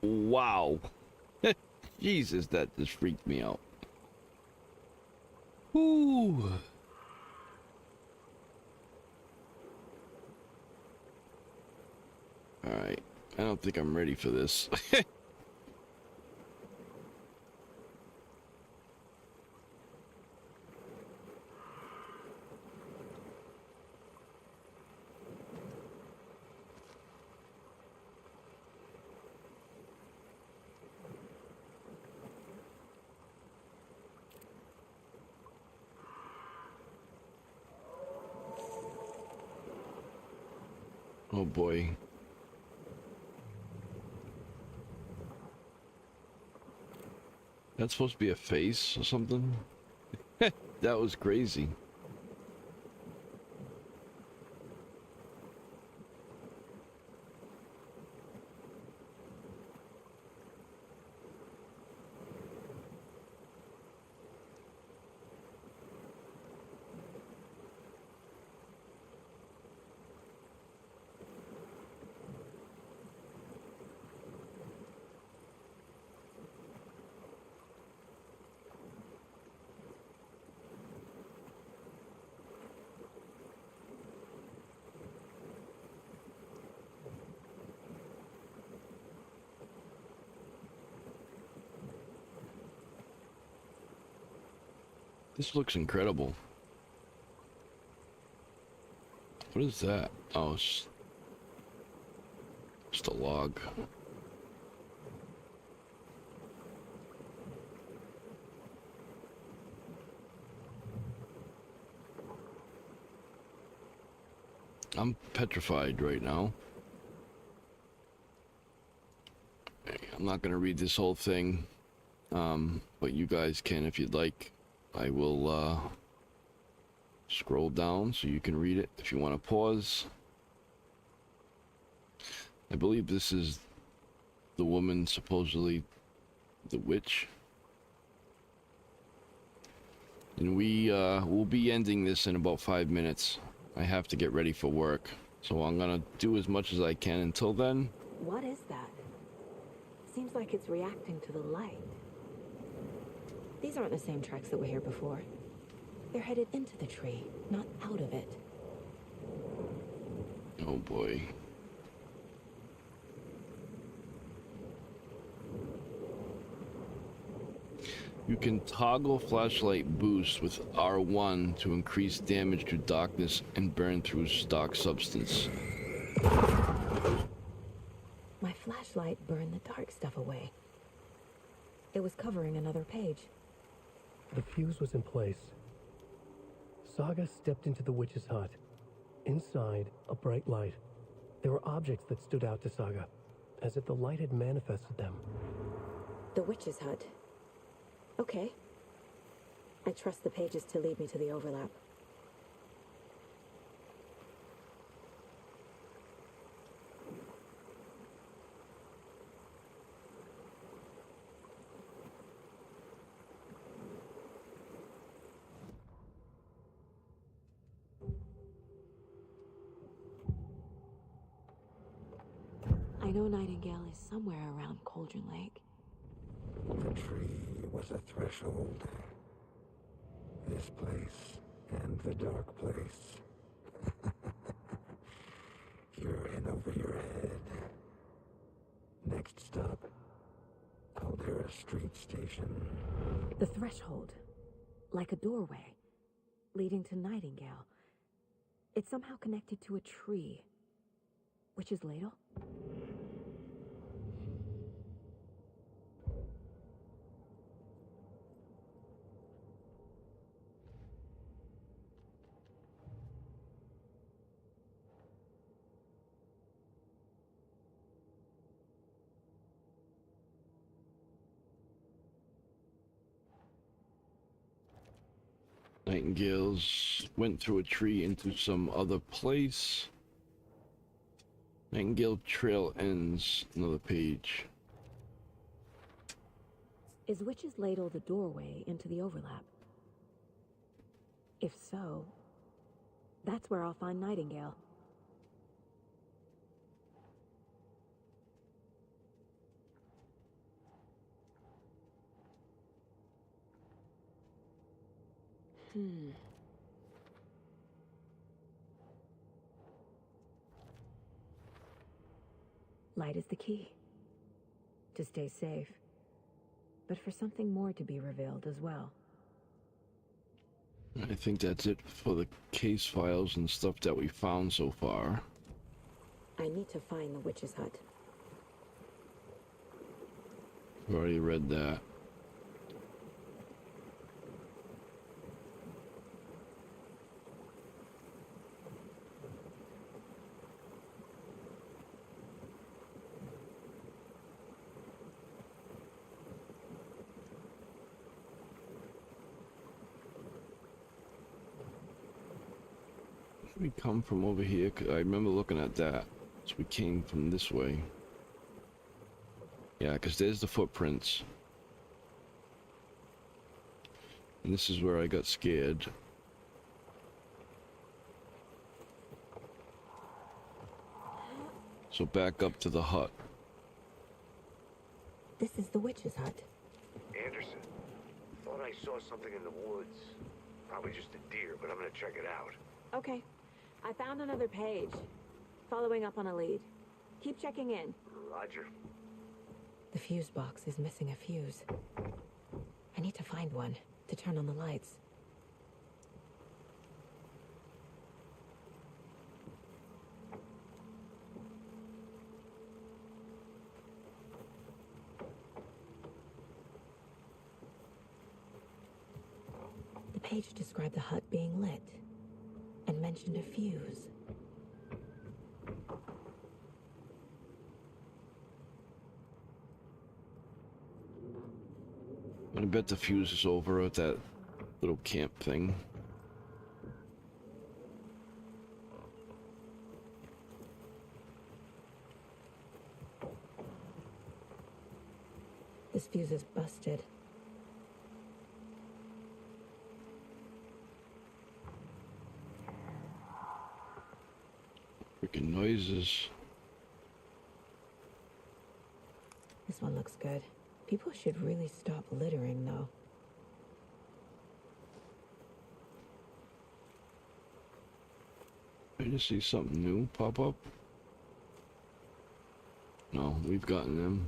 Wow. Jesus, that just freaked me out. Ooh. Alright. I don't think I'm ready for this. Oh boy. That's supposed to be a face or something? That was crazy. This looks incredible. What is that? Oh, it's just a log. I'm petrified right now. I'm not going to read this whole thing, but you guys can if you'd like. I will scroll down so you can read it if you want to pause. I believe this is the woman, supposedly the witch. And we'll be ending this in about 5 minutes. I have to get ready for work, so I'm gonna do as much as I can until then. What is that? Seems like it's reacting to the light. These aren't the same tracks that were here before. They're headed into the tree, not out of it. Oh boy. You can toggle flashlight boost with R1 to increase damage to darkness and burn through stock substance. My flashlight burned the dark stuff away. It was covering another page. The fuse was in place. Saga stepped into the witch's hut. Inside, a bright light. There were objects that stood out to Saga, as if the light had manifested them. The witch's hut. Okay. I trust the pages to lead me to the overlap. I know Nightingale is somewhere around Cauldron Lake. The tree was a threshold. This place and the dark place. You're in over your head. Next stop, Caldera Street Station. The threshold, like a doorway, leading to Nightingale. It's somehow connected to a tree. Witch's Ladle? Nightingales went through a tree into some other place. Nightingale Trail ends. Another page. Is Witch's Ladle the doorway into the overlap? If so, that's where I'll find Nightingale. Light is the key. To stay safe. But for something more to be revealed as well. I think that's it for the case files and stuff that we found so far. I need to find the witch's hut. I've already read that. We come from over here, 'cause I remember looking at that. So we came from this way. Yeah, because there's the footprints. And this is where I got scared. So back up to the hut. This is the witch's hut. Anderson, thought I saw something in the woods. Probably just a deer, but I'm gonna check it out. Okay. I found another page. Following up on a lead. Keep checking in. Roger. The fuse box is missing a fuse. I need to find one to turn on the lights. The page described the hut being lit and mentioned a fuse. I bet the fuse is over at that little camp thing. This fuse is busted. Freaking noises. This one looks good. People should really stop littering, though. I just see something new pop up. No, we've gotten them.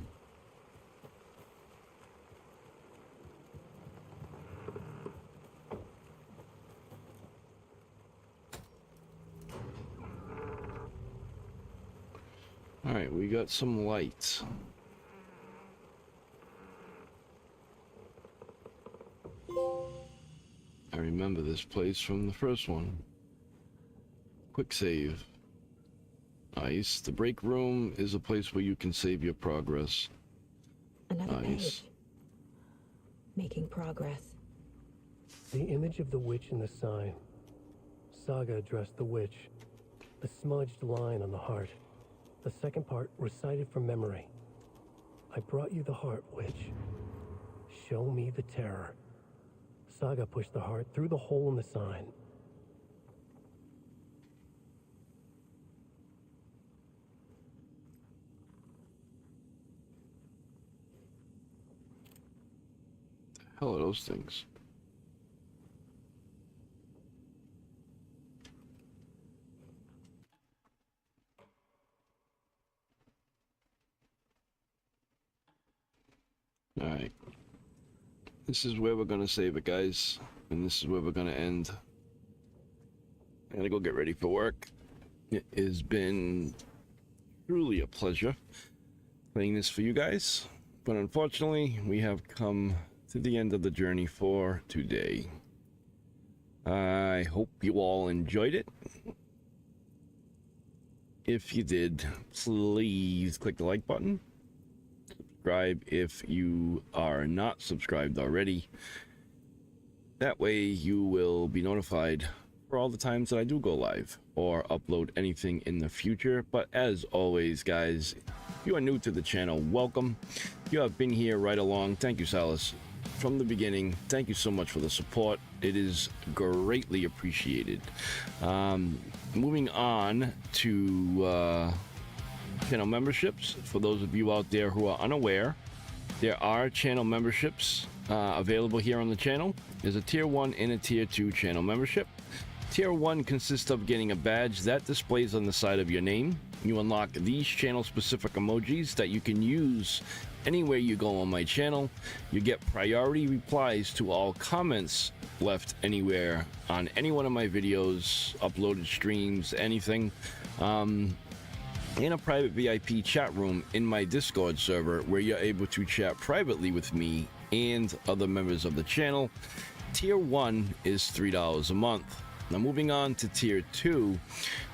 All right, we got some lights. I remember this place from the first one. Quick save. Nice. The break room is a place where you can save your progress. Another Nice. page. Making progress. The image of the witch in the sign. Saga addressed the witch. The smudged line on the heart. The second part recited from memory. I brought you the heart, witch. Show me the terror. Saga pushed the heart through the hole in the sign. hell are those things? Alright. This is where we're gonna save it, guys. And this is where we're gonna end. I gotta go get ready for work. It has been truly a pleasure playing this for you guys. But unfortunately, we have come to the end of the journey for today. I hope you all enjoyed it. If you did, please click the like button. Subscribe if you are not subscribed already. That way you will be notified for all the times that I do go live or upload anything in the future. But as always, guys, if you are new to the channel, welcome. If you have been here right along, thank you, Silas, from the beginning. Thank you so much for the support. It is greatly appreciated. Moving on to channel memberships. For those of you out there who are unaware, there are channel memberships available here on the channel. There's a tier 1 and a tier 2 channel membership. Tier 1 consists of getting a badge that displays on the side of your name. You unlock these channel specific emojis that you can use anywhere you go on my channel. You get priority replies to all comments left anywhere on any one of my videos, uploaded streams, anything. And a private VIP chat room in my Discord server where you're able to chat privately with me and other members of the channel. Tier 1 is $3 a month. Now moving on to tier 2.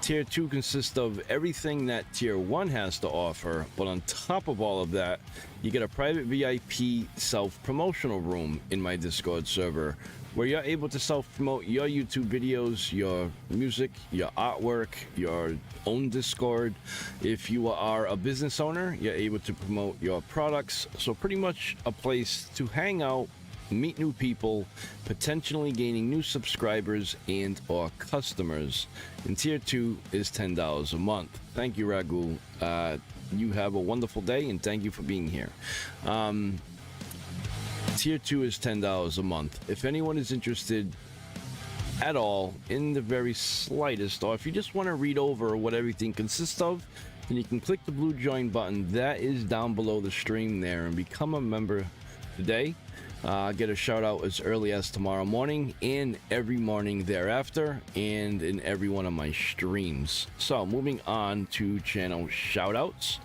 Tier 2 consists of everything that tier 1 has to offer, but on top of all of that, you get a private VIP self-promotional room in my Discord server where you're able to self-promote your YouTube videos, your music, your artwork, your own Discord. If you are a business owner, you're able to promote your products. So pretty much a place to hang out, meet new people, potentially gaining new subscribers and or customers. And tier 2 is $10 a month. Thank you, Ragul. You have a wonderful day and thank you for being here. Tier 2 is $10 a month. If anyone is interested at all in the very slightest, or if you just want to read over what everything consists of, then you can click the blue join button that is down below the stream there and become a member today. Get a shout out as early as tomorrow morning and every morning thereafter and in every one of my streams. So moving on to channel shout outs.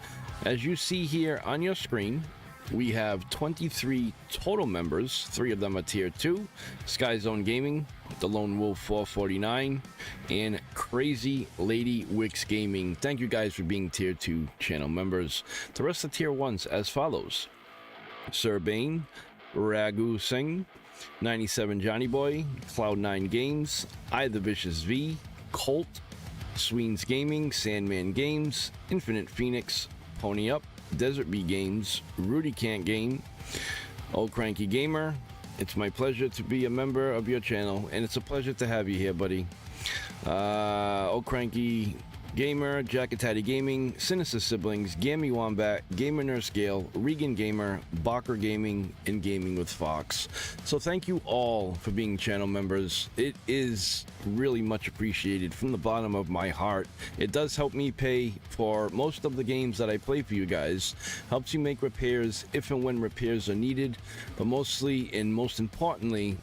As you see here on your screen, we have 23 total members. 3 of them are tier 2, Sky Zone Gaming, The Lone Wolf 449, and Crazy Lady Wix Gaming. Thank you guys for being tier 2 channel members. The rest of tier 1s as follows: Sir Bane, Raghu Singh, 97 Johnny Boy, Cloud9 Games, I the Vicious V, Colt, Sweens Gaming, Sandman Games, Infinite Phoenix, Pony Up, Desert Bee Games, Rudy Can't Game, Old Cranky Gamer. It's my pleasure to be a member of your channel, and it's a pleasure to have you here, buddy. Old Cranky Gamer, Jackatati Gaming, Sinister Siblings, Gammy Wombat, Gamer Nurse Gale, Regan Gamer, Barker Gaming, and Gaming with Fox. So thank you all for being channel members. It is really much appreciated from the bottom of my heart. It does help me pay for most of the games that I play for you guys. Helps you make repairs if and when repairs are needed, but mostly and most importantly,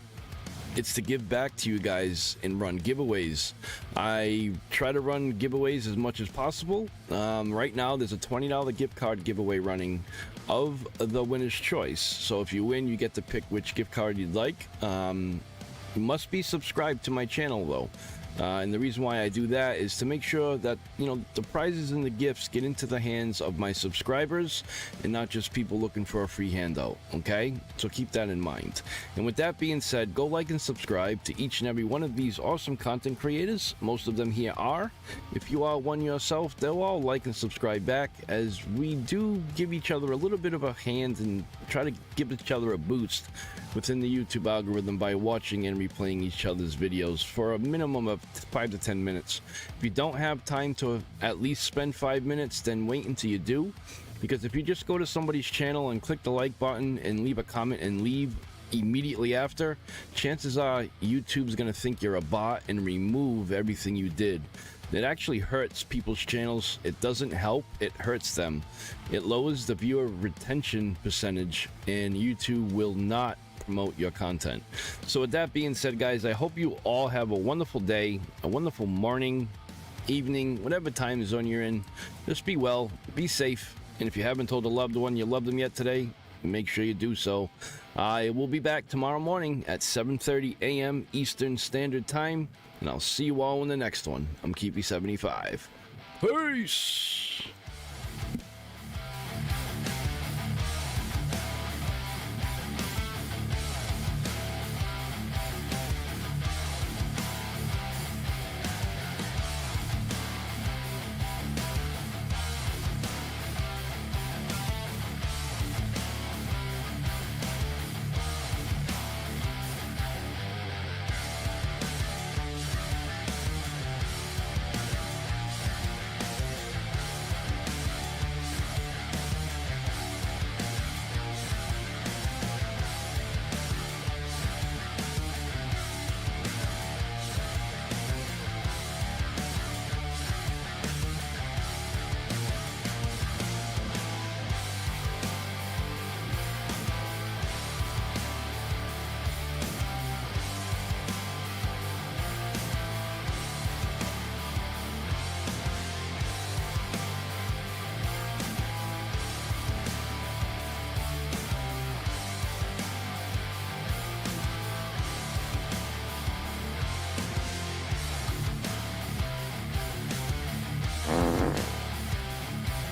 it's to give back to you guys and run giveaways. I try to run giveaways as much as possible. Right now there's a $20 gift card giveaway running of the winner's choice. So if you win, you get to pick which gift card you'd like. You must be subscribed to my channel though. And the reason why I do that is to make sure that, you know, the prizes and the gifts get into the hands of my subscribers and not just people looking for a free handout, okay? So keep that in mind. And with that being said, go like and subscribe to each and every one of these awesome content creators. Most of them here are. If you are one yourself, they'll all like and subscribe back, as we do give each other a little bit of a hand and try to give each other a boost within the YouTube algorithm by watching and replaying each other's videos for a minimum of 5 to 10 minutes. If you don't have time to at least spend 5 minutes, then wait until you do, because if you just go to somebody's channel and click the like button and leave a comment and leave, immediately after, chances are YouTube's gonna think you're a bot and remove everything you did. It actually hurts people's channels. It doesn't help, it hurts them. It lowers the viewer retention percentage, and YouTube will not promote your content. So with that being said, guys, I hope you all have a wonderful day, a wonderful morning, evening, whatever time zone you're in. Just be well, be safe, and if you haven't told a loved one you love them yet today, make sure you do so. I will be back tomorrow morning at 7:30 a.m. Eastern Standard Time, and I'll see you all in the next one. I'm Keepy75. Peace!